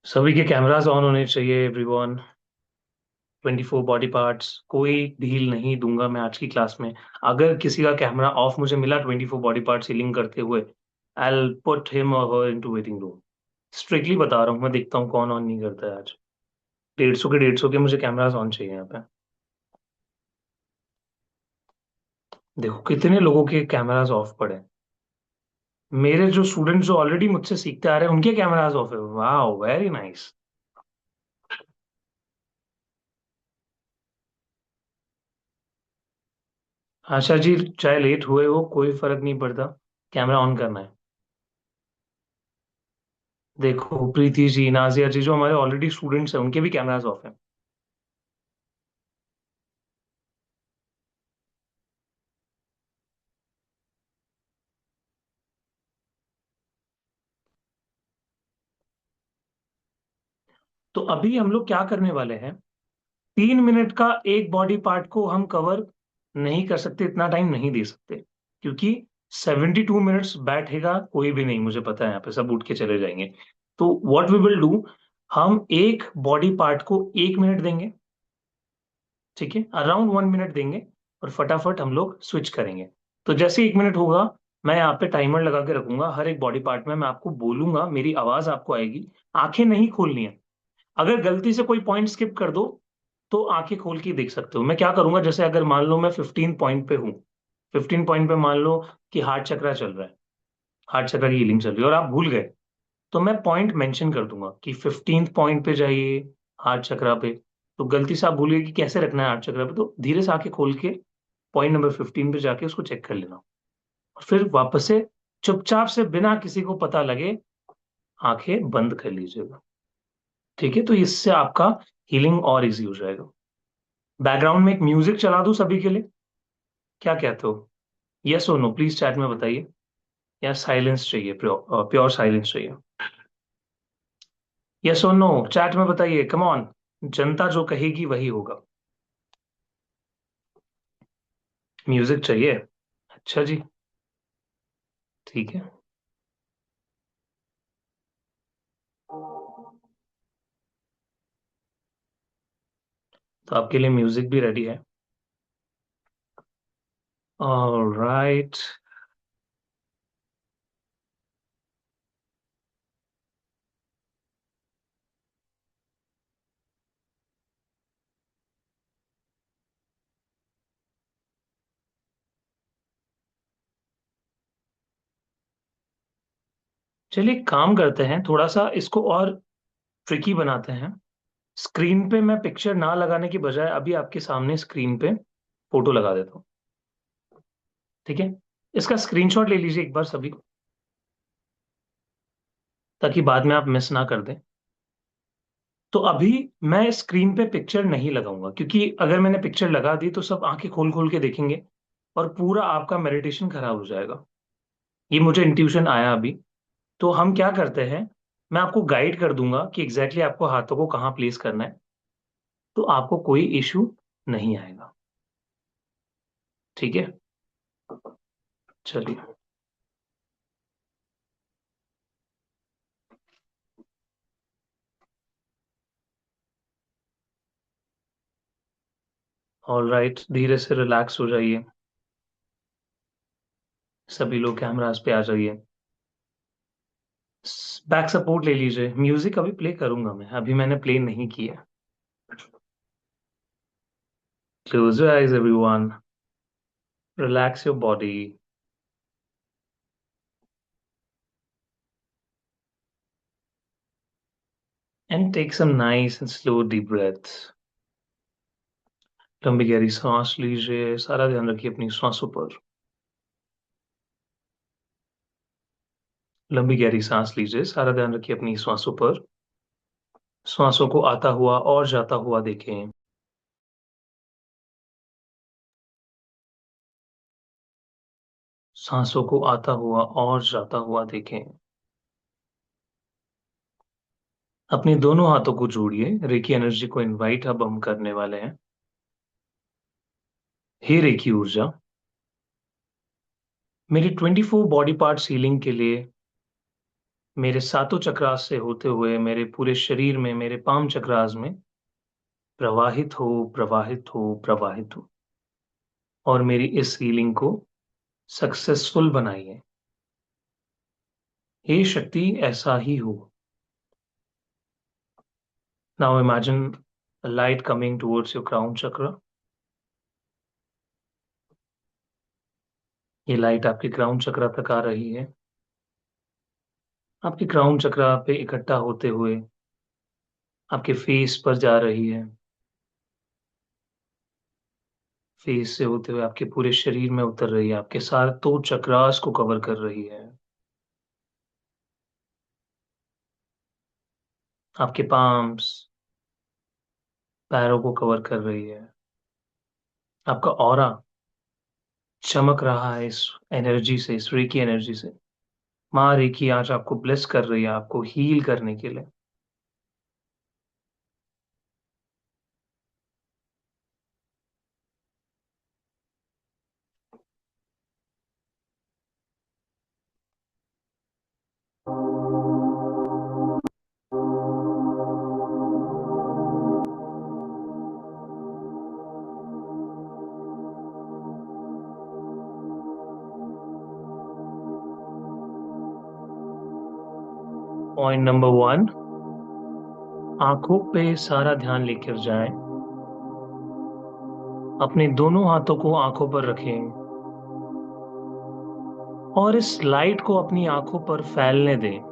सभी के cameras on होने चाहिए एवरीवन। 24 बॉडी पार्ट्स, कोई ढील नहीं दूंगा मैं आज की क्लास में। अगर किसी का कैमरा ऑफ मुझे मिला 24 बॉडी पार्ट सीलिंग करते हुए, आई विल पुट हिम और her into waiting room. Strictly बता रहा हूँ, मैं देखता हूँ कौन ऑन नहीं करता है आज। 150 के मुझे कैमरास ऑन चाहिए यहाँ पे। देखो कितने लोगों के कैमरास ऑफ पड़े हैं। मेरे जो स्टूडेंट जो ऑलरेडी मुझसे सीखते आ रहे हैं उनके कैमरास ऑफ है। वाह, वेरी नाइस। आशा जी, चाहे लेट हुए हो कोई फर्क नहीं पड़ता, कैमरा ऑन करना है। देखो प्रीति जी, नाजिया जी, जो हमारे ऑलरेडी स्टूडेंट्स हैं उनके भी कैमरास ऑफ हैं। तो अभी हम लोग क्या करने वाले हैं, 3 मिनट का एक बॉडी पार्ट को हम कवर नहीं कर सकते, इतना टाइम नहीं दे सकते, क्योंकि 72 मिनट्स बैठेगा कोई भी नहीं, मुझे पता है यहाँ पे सब उठ के चले जाएंगे। तो व्हाट वी विल डू, हम एक बॉडी पार्ट को 1 मिनट देंगे, ठीक है, अराउंड 1 मिनट देंगे, और फटाफट हम लोग स्विच करेंगे। तो जैसे 1 मिनट होगा, मैं यहाँ पे टाइमर लगा के रखूंगा, हर एक बॉडी पार्ट में मैं आपको बोलूंगा, मेरी आवाज आपको आएगी। आंखें नहीं खोलनी है। अगर गलती से कोई पॉइंट स्किप कर दो तो आंखें खोल के देख सकते हो। मैं क्या करूंगा, जैसे अगर मान लो मैं 15 पॉइंट पे हूँ, 15 पॉइंट पे मान लो कि हार्ट चक्रा चल रहा है, हार्ट चक्र की हीलिंग चल रही है और आप भूल गए, तो मैं पॉइंट मेंशन कर दूंगा कि 15 पॉइंट पे जाइए हार्ट चक्रा पे। तो गलती से आप भूल गए कि कैसे रखना है हार्ट चक्रा पे, तो धीरे से आंखें खोल के पॉइंट नंबर 15 पे जाके उसको चेक कर लेना, और फिर वापस से चुपचाप से बिना किसी को पता लगे आंखें बंद कर लीजिएगा। ठीक है, तो इससे आपका हीलिंग और इजी हो जाएगा। बैकग्राउंड में एक म्यूजिक चला दूं सभी के लिए, क्या कहते हो? यस और नो प्लीज चैट में बताइए, या साइलेंस चाहिए, प्योर प्योर साइलेंस चाहिए? यस और नो चैट में बताइए, कम ऑन। जनता जो कहेगी वही होगा। म्यूजिक चाहिए? अच्छा जी, ठीक है। तो आपके लिए म्यूजिक भी रेडी है। ऑलराइट। चलिए एक काम करते हैं, थोड़ा सा इसको और ट्रिकी बनाते हैं। स्क्रीन पे मैं पिक्चर ना लगाने की बजाय अभी आपके सामने स्क्रीन पे फोटो लगा देता हूँ, ठीक है? इसका स्क्रीनशॉट ले लीजिए एक बार सभी, ताकि बाद में आप मिस ना कर दें। तो अभी मैं स्क्रीन पे पिक्चर नहीं लगाऊंगा, क्योंकि अगर मैंने पिक्चर लगा दी तो सब आंखें खोल खोल के देखेंगे और पूरा आपका मेडिटेशन खराब हो जाएगा। ये मुझे इंट्यूशन आया अभी। तो हम क्या करते हैं, मैं आपको गाइड कर दूंगा कि एग्जैक्टली आपको हाथों को कहाँ प्लेस करना है, तो आपको कोई इशू नहीं आएगा। ठीक है, चलिए। ऑल राइट, धीरे से रिलैक्स हो जाइए। सभी लोग कैमरास पे आ जाइए। बैक सपोर्ट ले लीजिए। म्यूजिक अभी प्ले करूंगा मैं, अभी मैंने प्ले नहीं किया। Close your eyes everyone, relax your body, and take some nice and slow deep breaths. लंबी गहरी सांस लीजिए, सारा ध्यान रखिए अपनी सांसों पर। लंबी गहरी सांस लीजिए, सारा ध्यान रखिए अपनी सांसों पर। सांसों को आता हुआ और जाता हुआ देखें। सांसों को आता हुआ और जाता हुआ देखें। अपने दोनों हाथों को जोड़िए, रेकी एनर्जी को इनवाइट अब हम करने वाले हैं। हे रेकी ऊर्जा, मेरी 24 बॉडी पार्ट हीलिंग के लिए मेरे सातों चक्रास से होते हुए मेरे पूरे शरीर में, मेरे पाम चक्रास में प्रवाहित हो, प्रवाहित हो, प्रवाहित हो, और मेरी इस हीलिंग को सक्सेसफुल बनाइए। हे शक्ति, ऐसा ही हो। Now imagine a light coming towards your crown chakra. ये लाइट आपके क्राउन चक्रा तक आ रही है, आपके क्राउन चक्रा पे इकट्ठा होते हुए आपके फेस पर जा रही है, फेस से होते हुए आपके पूरे शरीर में उतर रही है, आपके सातों चक्रास को कवर कर रही है, आपके पाम्स, पैरों को कवर कर रही है। आपका ऑरा चमक रहा है इस एनर्जी से, इस रेकी एनर्जी से। माँ रेकी आज आपको ब्लेस कर रही है, आपको हील करने के लिए। पॉइंट नंबर 1, आंखों पे सारा ध्यान लेकर जाएं। अपने दोनों हाथों को आंखों पर रखें और इस लाइट को अपनी आंखों पर फैलने दें।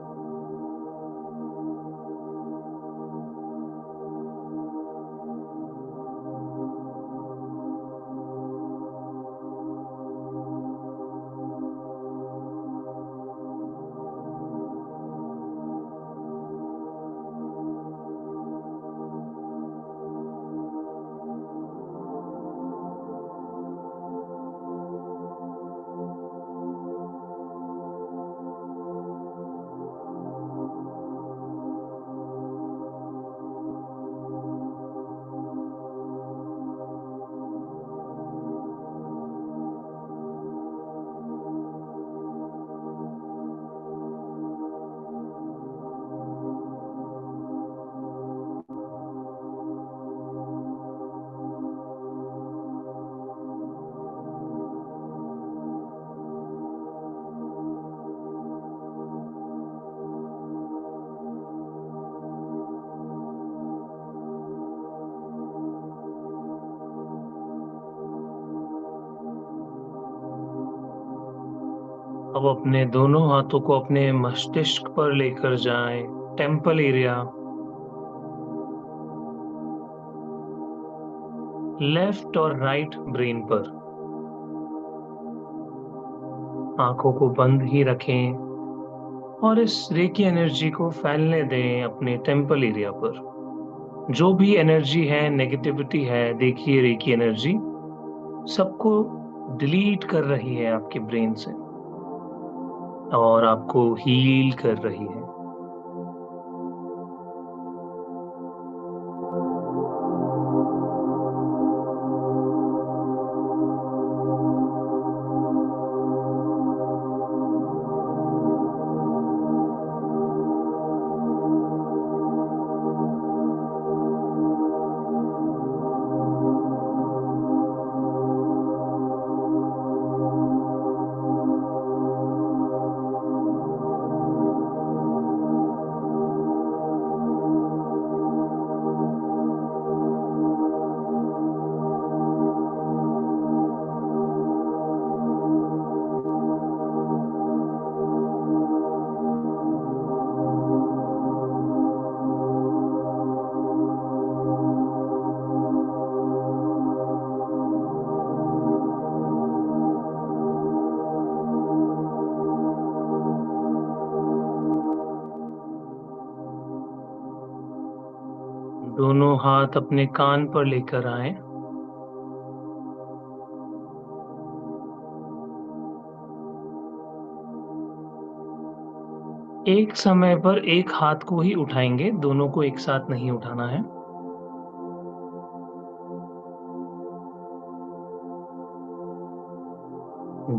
अब अपने दोनों हाथों को अपने मस्तिष्क पर लेकर जाएं, टेम्पल एरिया, लेफ्ट और राइट ब्रेन पर। आंखों को बंद ही रखें और इस रेकी एनर्जी को फैलने दें अपने टेम्पल एरिया पर। जो भी एनर्जी है, नेगेटिविटी है, देखिए रेकी एनर्जी सबको डिलीट कर रही है आपके ब्रेन से और आपको हील कर रही है। दोनों हाथ अपने कान पर लेकर आए। एक समय पर एक हाथ को ही उठाएंगे, दोनों को एक साथ नहीं उठाना है।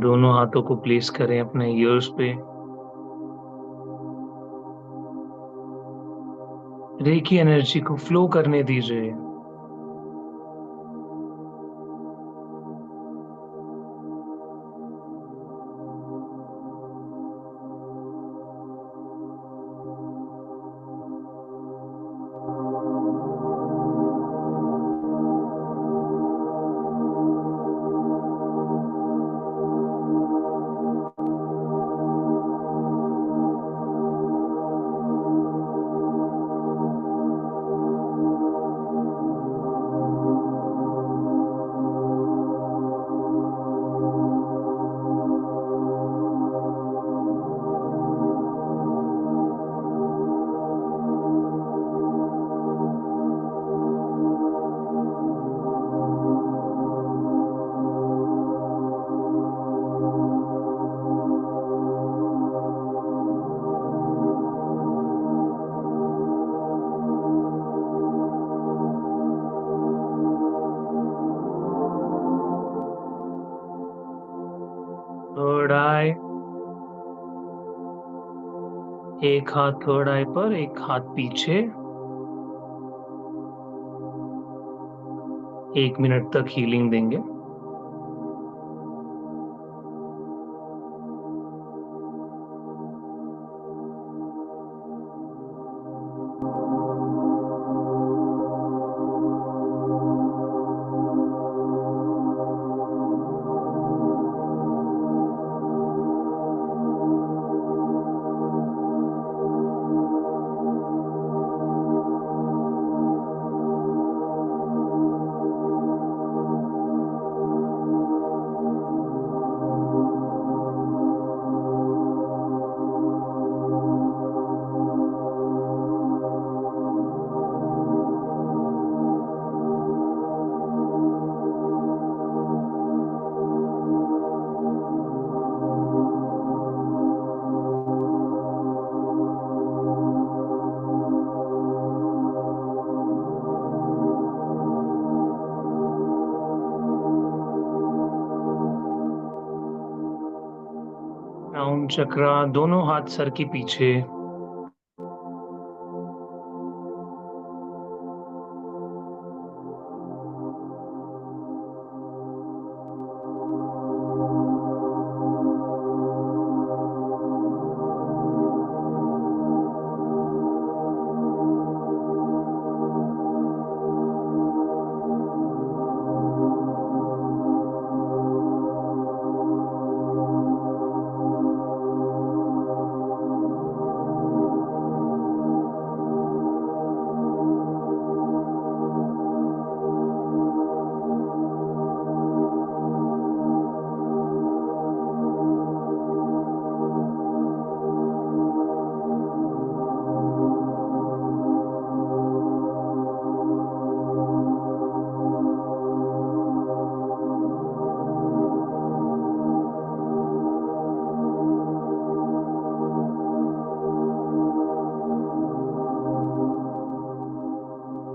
दोनों हाथों को प्लेस करें अपने ईयर्स पे रेकी एनर्जी को फ्लो करने दीजिए। थर्ड आई, एक हाथ थर्ड आई पर, एक हाथ पीछे। 1 मिनट तक हीलिंग देंगे। क्राउन चक्रा, दोनों हाथ सर के पीछे।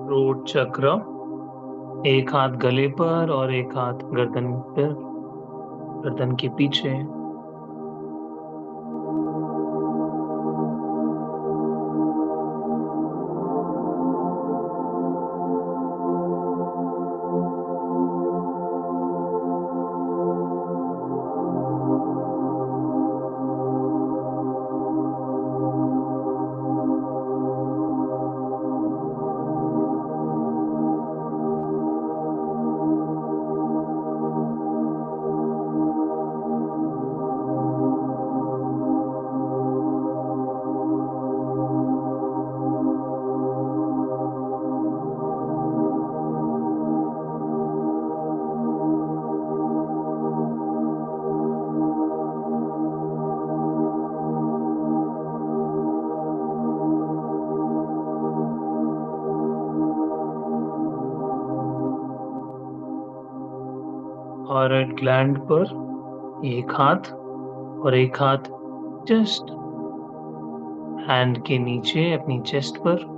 रोट चक्र, एक हाथ गले पर और एक हाथ गर्दन पर, गर्दन के पीछे। थायराइड ग्लैंड पर एक हाथ और एक हाथ जस्ट हैंड के नीचे अपनी चेस्ट पर।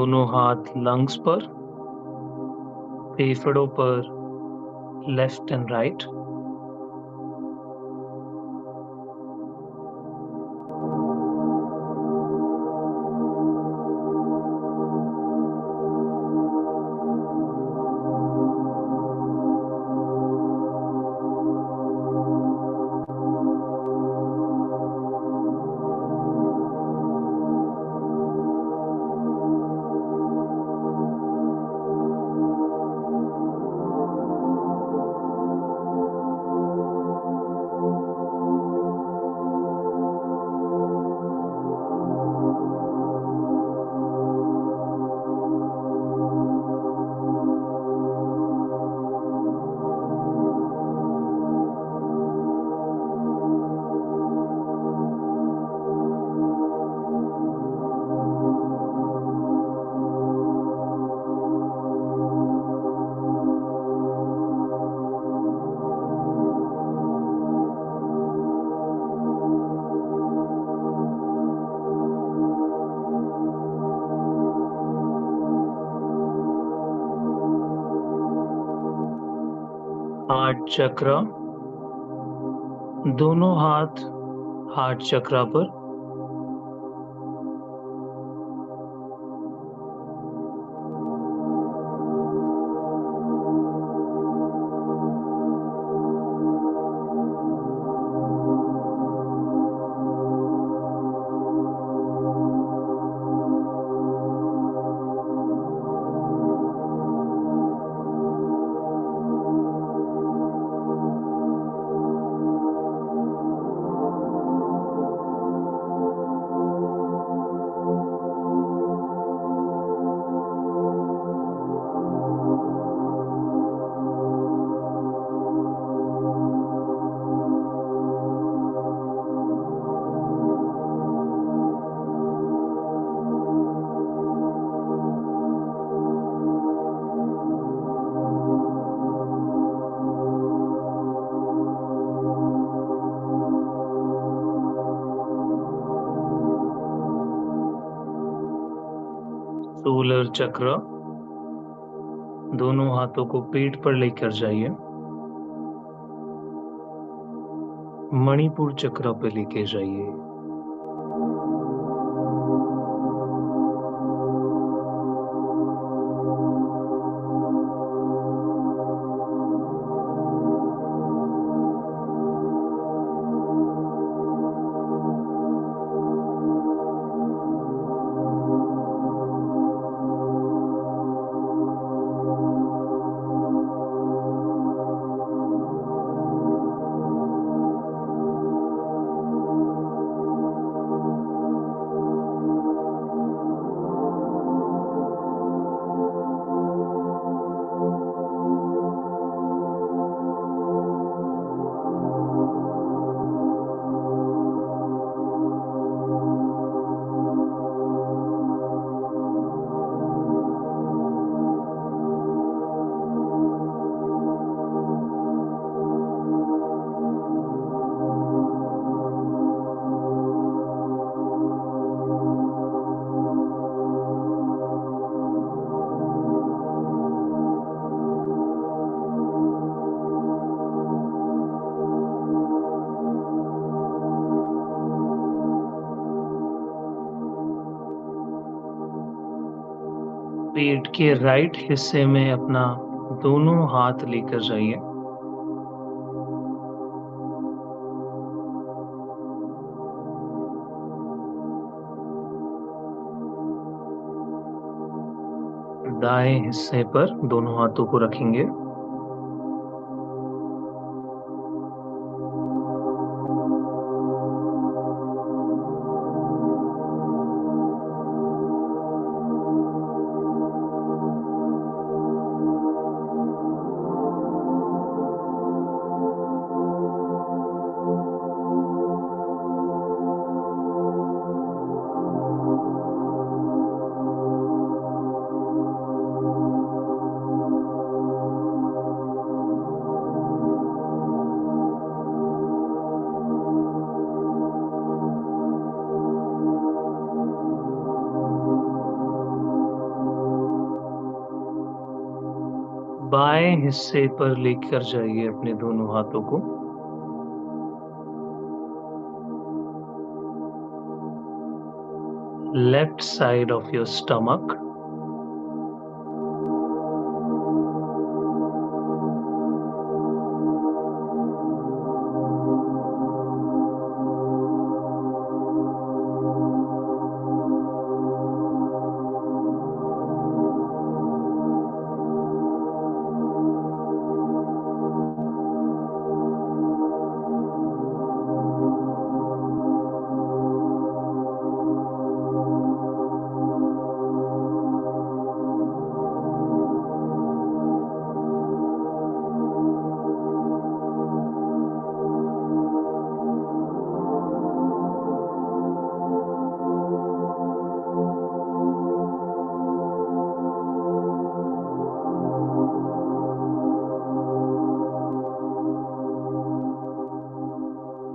दोनों हाथ लंग्स पर, फेफड़ों पर, लेफ्ट एंड राइट। हार्ट चक्र, दोनों हाथ हार्ट चक्र पर, सोलर चक्र, दोनों हाथों को पेट पर लेकर जाइए, मणिपुर चक्र पे लेके जाइए। पेट के राइट हिस्से में अपना दोनों हाथ लेकर जाइए, दाएं हिस्से पर दोनों हाथों को रखेंगे, बाएं हिस्से पर लेकर जाइए अपने दोनों हाथों को। Left side of your stomach.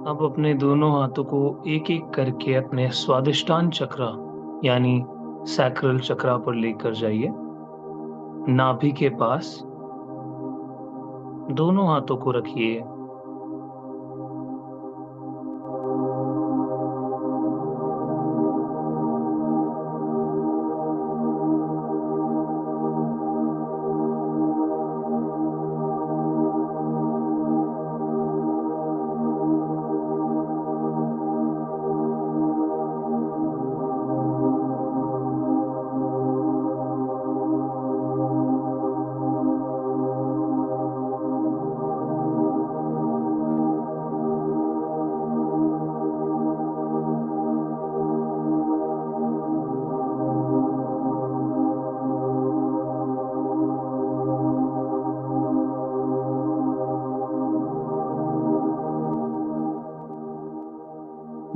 अब अपने दोनों हाथों को एक एक करके अपने स्वादिष्टान चक्र यानी सैक्रल चक्रा पर लेकर जाइए। नाभि के पास दोनों हाथों को रखिए।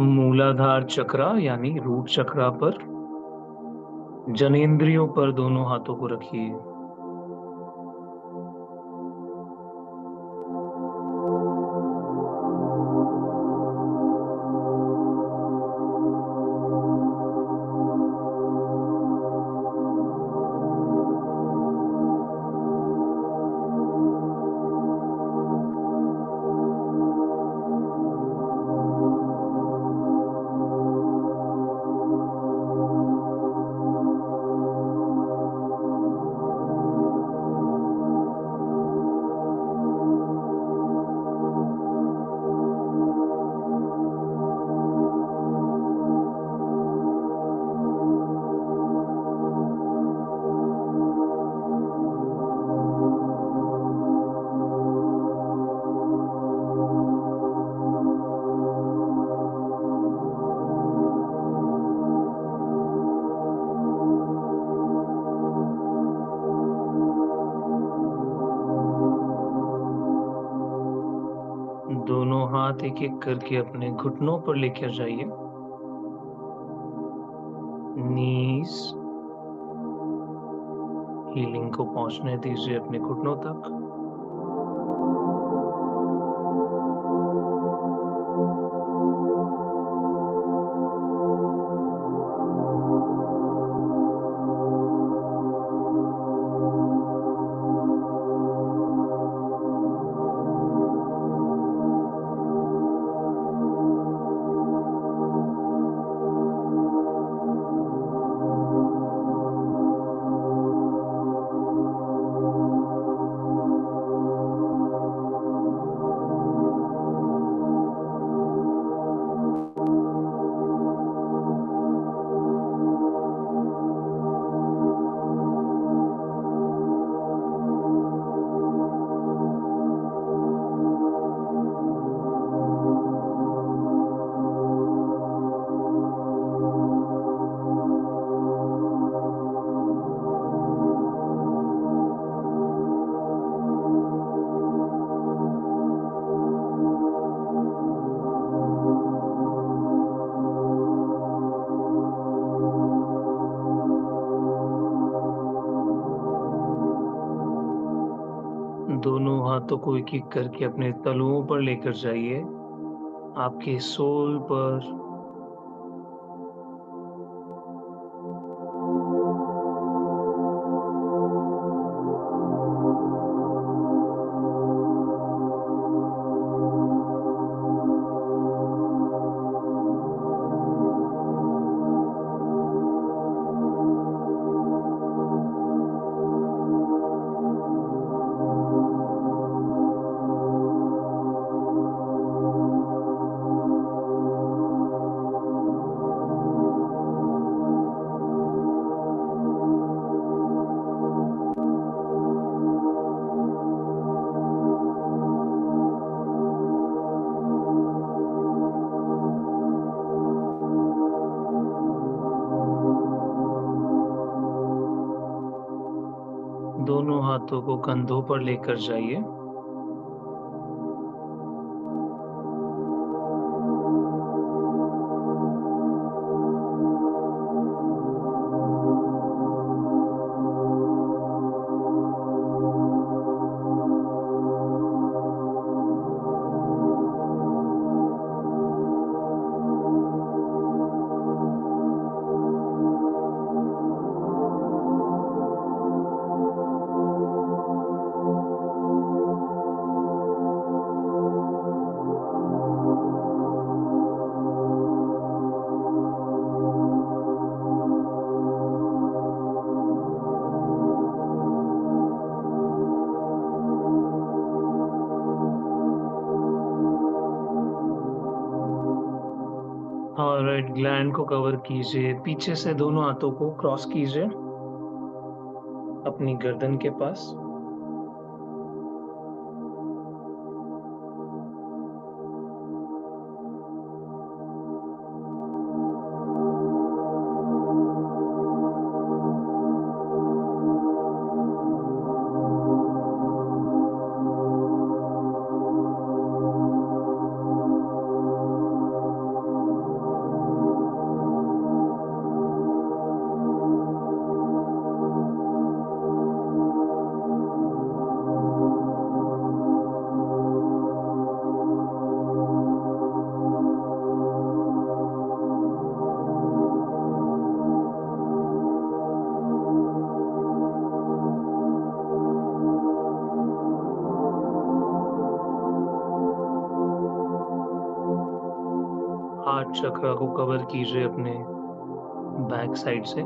मूलाधार चक्रा यानी रूट चक्रा पर, जनेंद्रियों पर दोनों हाथों को रखिए। दोनों हाथ एक एक करके अपने घुटनों पर लेकर जाइए। नीज हीलिंग को पहुंचने दीजिए अपने घुटनों तक। दोनों हाथों को एक एक करके अपने तलुओं पर लेकर जाइए, आपके सोल पर। हाथों को कंधों पर लेकर जाइए। और राइट ग्लैंड को कवर कीजिए। पीछे से दोनों हाथों को क्रॉस कीजिए अपनी गर्दन के पास। हार्ट चक्र को कवर कीजिए अपने बैक साइड से।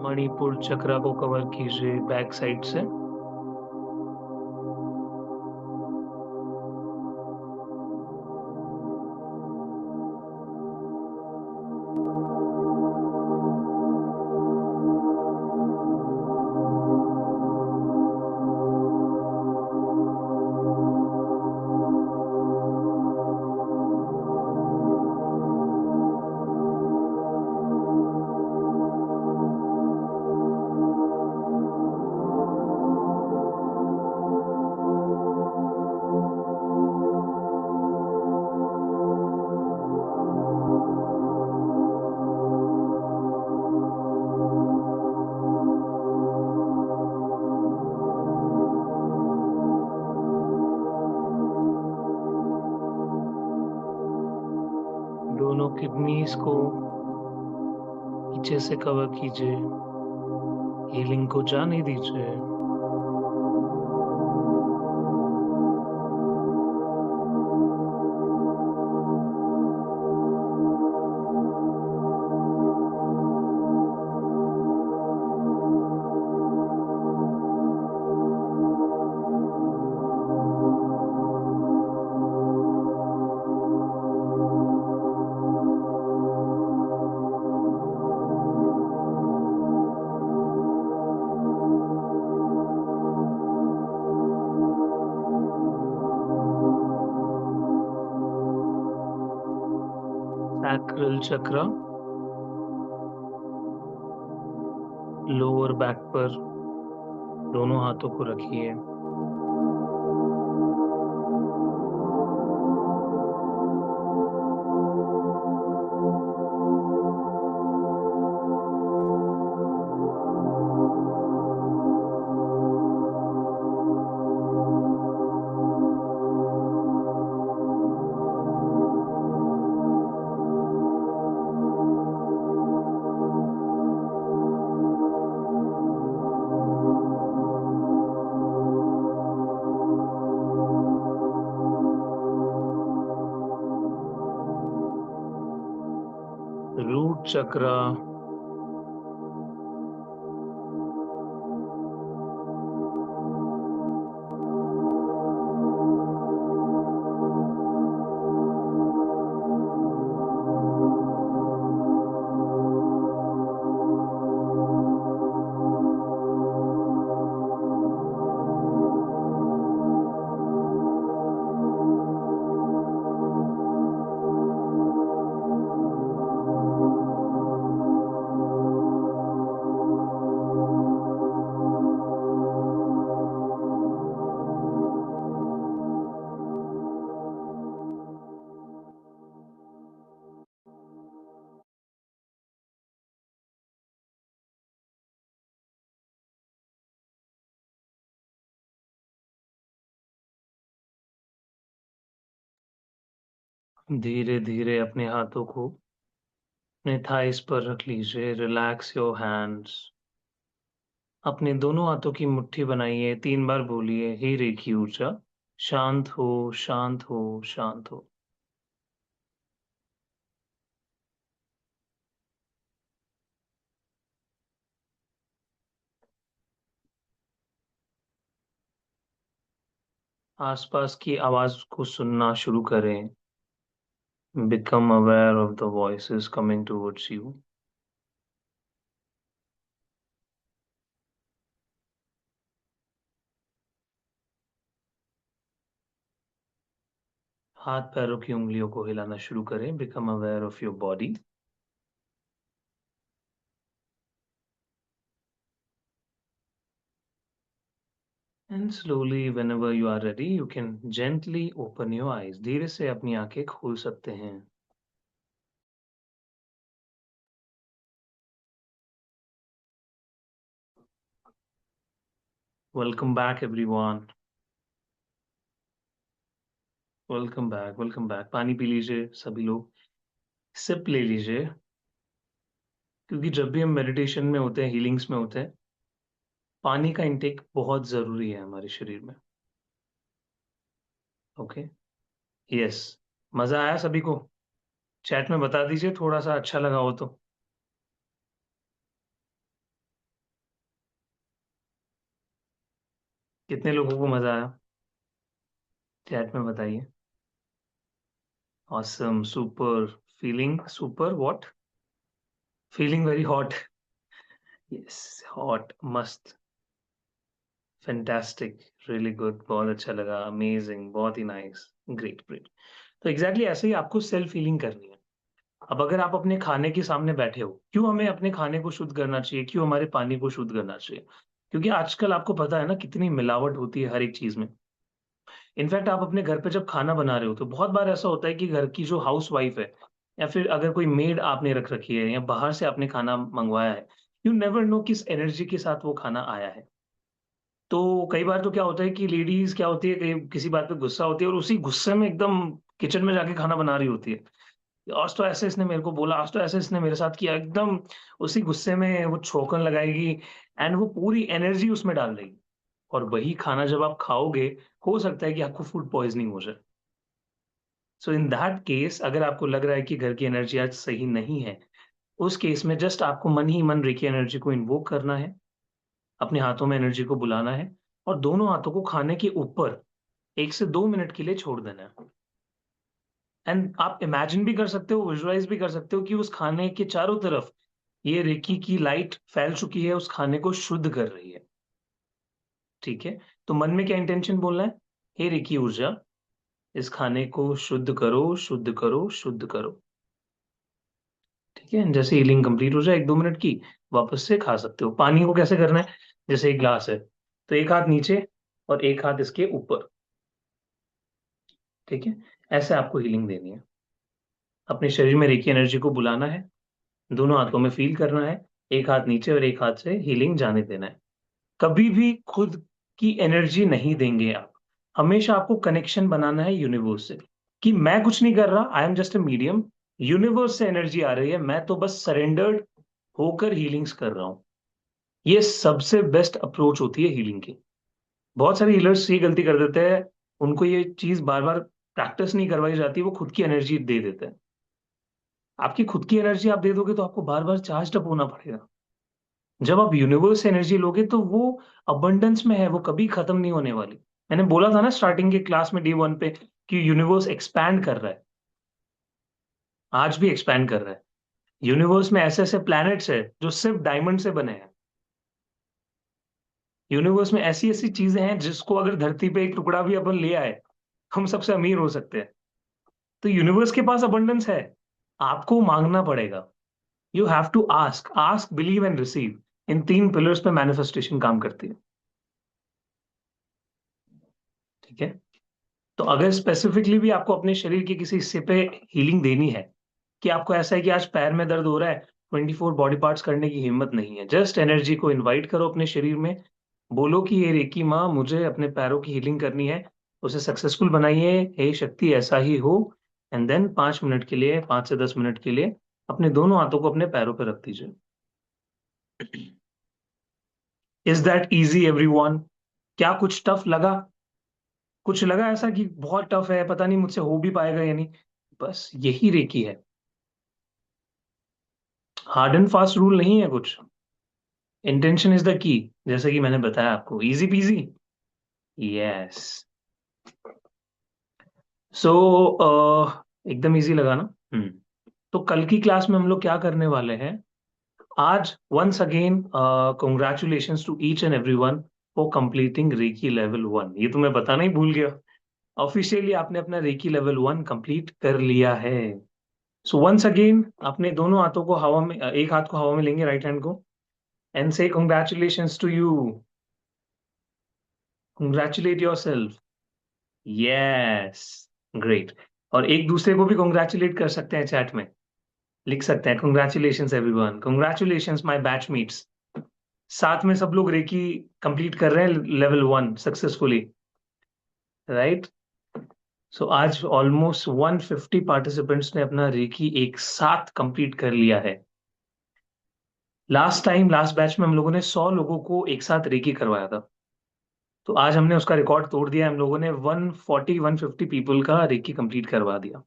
मणिपुर चक्र को कवर कीजिए बैक साइड से। दोनों किडनीज को पीछे से कवर कीजिए। हीलिंग को जाने दीजिए। सैक्रल चक्र लोअर बैक पर दोनों हाथों को रखिए। चक्र, धीरे धीरे अपने हाथों को अपने थाइस पर रख लीजिए। Relax your hands. अपने दोनों हाथों की मुट्ठी बनाइए। 3 बार बोलिए, हे रेखी ऊर्जा, शांत हो, शांत हो, शांत हो। आसपास की आवाज को सुनना शुरू करें। Become aware of the voices coming towards you. हाथ पैरों की उंगलियों को हिलाना शुरू करें। Become aware of your body. And slowly, whenever you are ready, you can gently open your eyes. धीरे से अपनी आंखें खोल सकते हैं। Welcome back, everyone. Welcome back, welcome back. पानी पी लीजिए सभी लोग। सिप ले लीजिए, क्योंकि जब भी हम मेडिटेशन में होते हैं, हीलिंग्स में होते हैं, पानी का इंटेक बहुत जरूरी है हमारे शरीर में। Okay, yes. मजा आया सभी को? चैट में बता दीजिए थोड़ा सा अच्छा लगा हो तो। कितने लोगों को मजा आया? चैट में बताइए। Awesome, super, feeling super, what? Feeling very hot. Yes, hot, मस्त, फैंटास्टिक, रियली गुड, बहुत अच्छा लगा, अमेजिंग, बहुत ही नाइस, ग्रेट ग्रेट। तो एग्जैक्टली ऐसे ही आपको सेल्फ फीलिंग करनी है। अब अगर आप अपने खाने के सामने बैठे हो, क्यों हमें अपने खाने को शुद्ध करना चाहिए, क्यों हमारे पानी को शुद्ध करना चाहिए? क्योंकि आजकल आपको पता है ना कितनी मिलावट होती है हर एक चीज में। इनफैक्ट आप अपने घर पे जब खाना बना रहे हो तो बहुत बार ऐसा होता है कि घर की जो हाउस वाइफ है, या फिर अगर कोई मेड आपने रख रखी है या बाहर से आपने खाना मंगवाया है, यू नेवर नो किस एनर्जी के साथ वो खाना आया है। तो कई बार तो क्या होता है कि लेडीज क्या होती है, किसी बात पे गुस्सा होती है और उसी गुस्से में एकदम किचन में जाके खाना बना रही होती है। आज तो ऐसे इसने मेरे को बोला, आज तो ऐसे इसने मेरे साथ किया, एकदम उसी गुस्से में वो छोकन लगाएगी। एंड वो पूरी एनर्जी उसमें डाल देगी। और वही खाना जब आप खाओगे, हो सकता है कि आपको फूड पॉइजनिंग हो जाए। सो इन दैट केस, अगर आपको लग रहा है कि घर की एनर्जी आज सही नहीं है, उस केस में जस्ट आपको मन ही मन रेकी एनर्जी को इन्वोक करना है, अपने हाथों में एनर्जी को बुलाना है, और दोनों हाथों को खाने के ऊपर 1 से 2 मिनट के लिए छोड़ देना है। एंड आप इमेजिन भी कर सकते हो, विजुअलाइज भी कर सकते हो कि उस खाने के चारों तरफ ये रेकी की लाइट फैल चुकी है, उस खाने को शुद्ध कर रही है। ठीक है? तो मन में क्या इंटेंशन बोलना है? हे रेकी ऊर्जा, इस खाने को शुद्ध करो, शुद्ध करो, शुद्ध करो। ठीक है? जैसे हीलिंग कंप्लीट हो जाए 1-2 मिनट की, वापस से खा सकते हो। पानी को कैसे करना है? जैसे एक ग्लास है, तो एक हाथ नीचे और एक हाथ इसके ऊपर। ठीक है? ऐसे आपको हीलिंग देनी है। अपने शरीर में रेकी एनर्जी को बुलाना है, दोनों हाथों में फील करना है, एक हाथ नीचे और एक हाथ से हीलिंग जाने देना है। कभी भी खुद की एनर्जी नहीं देंगे आप। हमेशा आपको कनेक्शन बनाना है यूनिवर्स से, कि मैं कुछ नहीं कर रहा, I am just a medium. Universe से एनर्जी आ रही है, मैं तो बस सरेंडर्ड होकर हीलिंग्स कर रहा हूं। ये सबसे बेस्ट अप्रोच होती है हीलिंग की। बहुत सारे हीलर्स ये गलती कर देते हैं, उनको ये चीज बार बार प्रैक्टिस नहीं करवाई जाती, वो खुद की एनर्जी दे देते हैं। आपकी खुद की एनर्जी आप दे दोगे तो आपको बार बार चार्ज अप होना पड़ेगा। जब आप यूनिवर्स से एनर्जी लोगे तो वो अबंडेंस में है, वो कभी खत्म नहीं होने वाली। मैंने बोला था ना स्टार्टिंग के क्लास में डे 1 पे कि यूनिवर्स एक्सपैंड कर रहा है, आज भी एक्सपैंड कर रहा है। यूनिवर्स में ऐसे ऐसे प्लैनेट्स है जो सिर्फ डायमंड से बने हैं। यूनिवर्स में ऐसी ऐसी चीजें हैं जिसको अगर धरती पे एक टुकड़ा भी अपन ले आए, हम सबसे अमीर हो सकते हैं। तो यूनिवर्स के पास अबंडेंस है, आपको मांगना पड़ेगा। You have to ask, ask, believe and receive. इन 3 पिलर्स पे मैनिफेस्टेशन काम करती है। ठीक है। तो अगर स्पेसिफिकली भी आपको अपने शरीर के किसी हिस्से पे हीलिंग देनी है, कि आपको ऐसा है कि आज पैर में दर्द हो रहा है, 24 बॉडी पार्ट्स करने की हिम्मत नहीं है, जस्ट एनर्जी को इनवाइट करो अपने शरीर में। बोलो कि ये रेकी माँ, मुझे अपने पैरों की हीलिंग करनी है, उसे सक्सेसफुल बनाइए, हे शक्ति ऐसा ही हो। एंड देन 5 मिनट के लिए, 5 से 10 मिनट के लिए अपने दोनों हाथों को अपने पैरों पर रख दीजिए। Is that easy everyone? क्या कुछ टफ लगा? कुछ लगा ऐसा कि बहुत टफ है, पता नहीं मुझसे हो भी पाएगा या नहीं? बस यही रेकी है। हार्ड एंड फास्ट रूल नहीं है कुछ। इंटेंशन इज द की, जैसे कि मैंने बताया आपको, इजी पीजी। यस। सो एकदम इजी लगा ना? तो कल की क्लास में हम लोग क्या करने वाले हैं? आज once again congratulations to each and everyone for completing reiki level 1। ये तो मैं बताना ही भूल गया। ऑफिशियली आपने अपना रेकी लेवल 1 कंप्लीट कर लिया है। सो वंस अगेन अपने दोनों हाथों को हवा में, एक हाथ को हवा में लेंगे, राइट हैंड को, and say congratulations to you. Congratulate yourself. Yes. Great. और एक दूसरे को भी कॉन्ग्रेचुलेट कर सकते हैं, चैट में लिख सकते हैं, congratulations everyone, congratulations my batchmates. साथ में सब लोग रेकी कंप्लीट कर रहे हैं लेवल 1 सक्सेसफुली, राइट? सो आज ऑलमोस्ट 150 पार्टिसिपेंट्स ने अपना रेकी एक साथ कंप्लीट कर लिया है। लास्ट टाइम, लास्ट बैच में हम लोगों ने 100 लोगों को एक साथ रेकी करवाया था। तो आज हमने उसका रिकॉर्ड तोड़ दिया, हम लोगों ने 150 पीपल का रेकी कंप्लीट करवा दिया।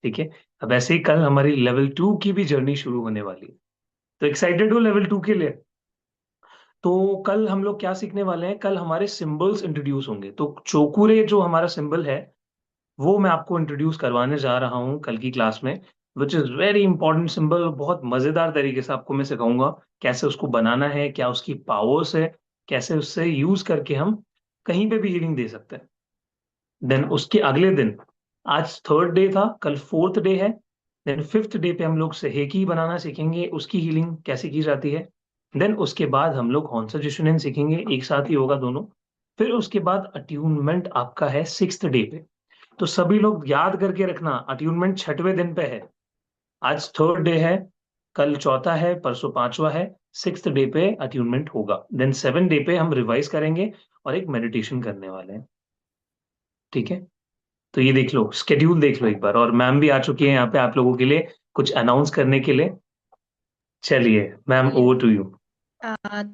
ठीक है। अब ऐसे ही कल हमारी लेवल 2 की भी जर्नी शुरू होने वाली है। तो एक्साइटेड हो लेवल 2 के लिए? तो कल हम लोग क्या सीखने वाले हैं? कल हमारे सिंबल्स इंट्रोड्यूस होंगे। तो चोकुरे जो हमारा सिंबल है, वो मैं आपको इंट्रोड्यूस करवाने जा रहा हूँ कल की क्लास में, which is very important symbol. बहुत मजेदार तरीके से आपको मैं सिखाऊंगा कैसे उसको बनाना है, क्या उसकी पावर्स है, कैसे उससे यूज करके हम कहीं पे भी हीलिंग दे सकते हैं। देन उसके अगले दिन, आज 3rd डे था, कल 4th डे है। देन 5th डे पे हम लोग सेहेकी बनाना सीखेंगे, उसकी हीलिंग कैसे की जाती है। देन उसके बाद हम लोग हॉन्सा जिशुनेन सीखेंगे, एक साथ ही होगा दोनों। फिर उसके बाद अट्यूनमेंट आपका है 6th डे पे। तो सभी लोग याद करके रखना, अट्यूनमेंट 6वें दिन पे है। आज 3rd डे है, कल चौथा है, परसों पांचवा है। 6th डे पे अट्यूनमेंट होगा। देन 7 डे पे हम रिवाइज करेंगे और एक मेडिटेशन करने वाले हैं। ठीक है। तो ये देख लो, स्केड्यूल देख लो एक बार। और मैम भी आ चुकी है यहाँ पे आप लोगों के लिए कुछ अनाउंस करने के लिए। चलिए ma'am, Yes. Over to you.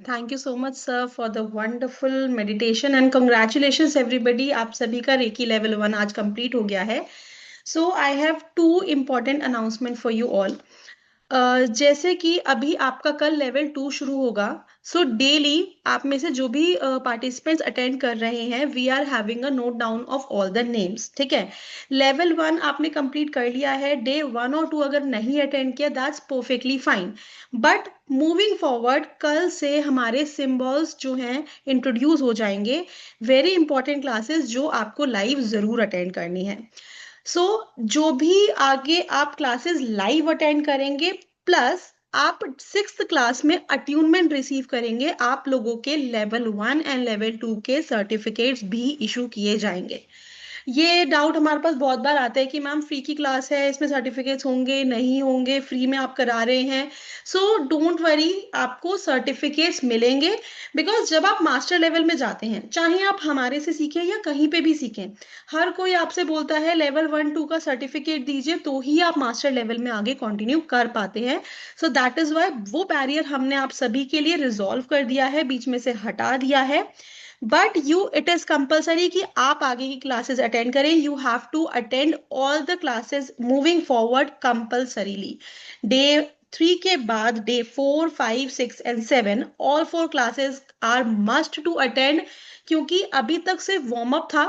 Thank you so much, sir, for the wonderful meditation and congratulations everybody. आप सभी का रेकी लेवल 1 आज कंप्लीट हो गया है. So I have two important announcement for you all. जैसे कि अभी आपका कल लेवल 2 शुरू होगा. सो डेली आप में से जो भी पार्टिसिपेंट्स अटेंड कर रहे हैं, we are having a note down of all the names. ठीक है. लेवल 1 आपने कंप्लीट कर लिया है. डे 1 और 2 अगर नहीं अटेंड किया, that's perfectly fine. But moving forward, कल से हमारे सिंबल्स जो हैं इंट्रोड्यूस हो जाएंगे. वेरी इंपॉर्टेंट क्लासेस जो आपको लाइव जरूर अटेंड करनी है. सो जो भी आगे आप क्लासेस लाइव अटेंड करेंगे, प्लस आप 6th क्लास में अट्यूनमेंट रिसीव करेंगे, आप लोगों के लेवल 1 एंड लेवल 2 के सर्टिफिकेट्स भी इशू किए जाएंगे. ये डाउट हमारे पास बहुत बार आता है कि मैम फ्री की क्लास है, इसमें सर्टिफिकेट्स होंगे नहीं होंगे, फ्री में आप करा रहे हैं. सो डोंट वरी, आपको सर्टिफिकेट्स मिलेंगे. बिकॉज जब आप मास्टर लेवल में जाते हैं, चाहे आप हमारे से सीखें या कहीं पे भी सीखें, हर कोई आपसे बोलता है लेवल 1 2 का सर्टिफिकेट दीजिए तो ही आप मास्टर लेवल में आगे कंटिन्यू कर पाते हैं. सो दैट इज वाई वो बैरियर हमने आप सभी के लिए रिजॉल्व कर दिया है, बीच में से हटा दिया है. But you it is compulsory कि आप आगे की क्लासेस अटेंड करें. You have to attend all the classes moving forward compulsorily. Day 3 के बाद day 4, 5, 6 and 7 all 4 classes are must to attend. क्योंकि अभी तक सिर्फ वार्म अप था.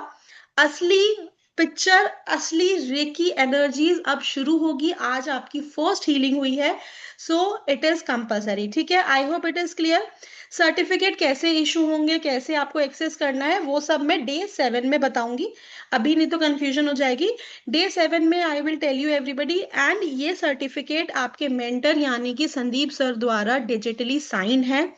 असली पिक्चर, असली रेकी एनर्जीज अब शुरू होगी. आज आपकी फर्स्ट हीलिंग हुई है. So it is compulsory. ठीक है, I hope it is clear. Certificate कैसे इशू होंगे, कैसे आपको एक्सेस करना है, वो सब मैं डे 7 में बताऊंगी. अभी नहीं तो कंफ्यूजन हो जाएगी. डे 7 में I will tell you everybody. And ये सर्टिफिकेट आपके मेंटर यानी कि संदीप सर द्वारा डिजिटली साइन है.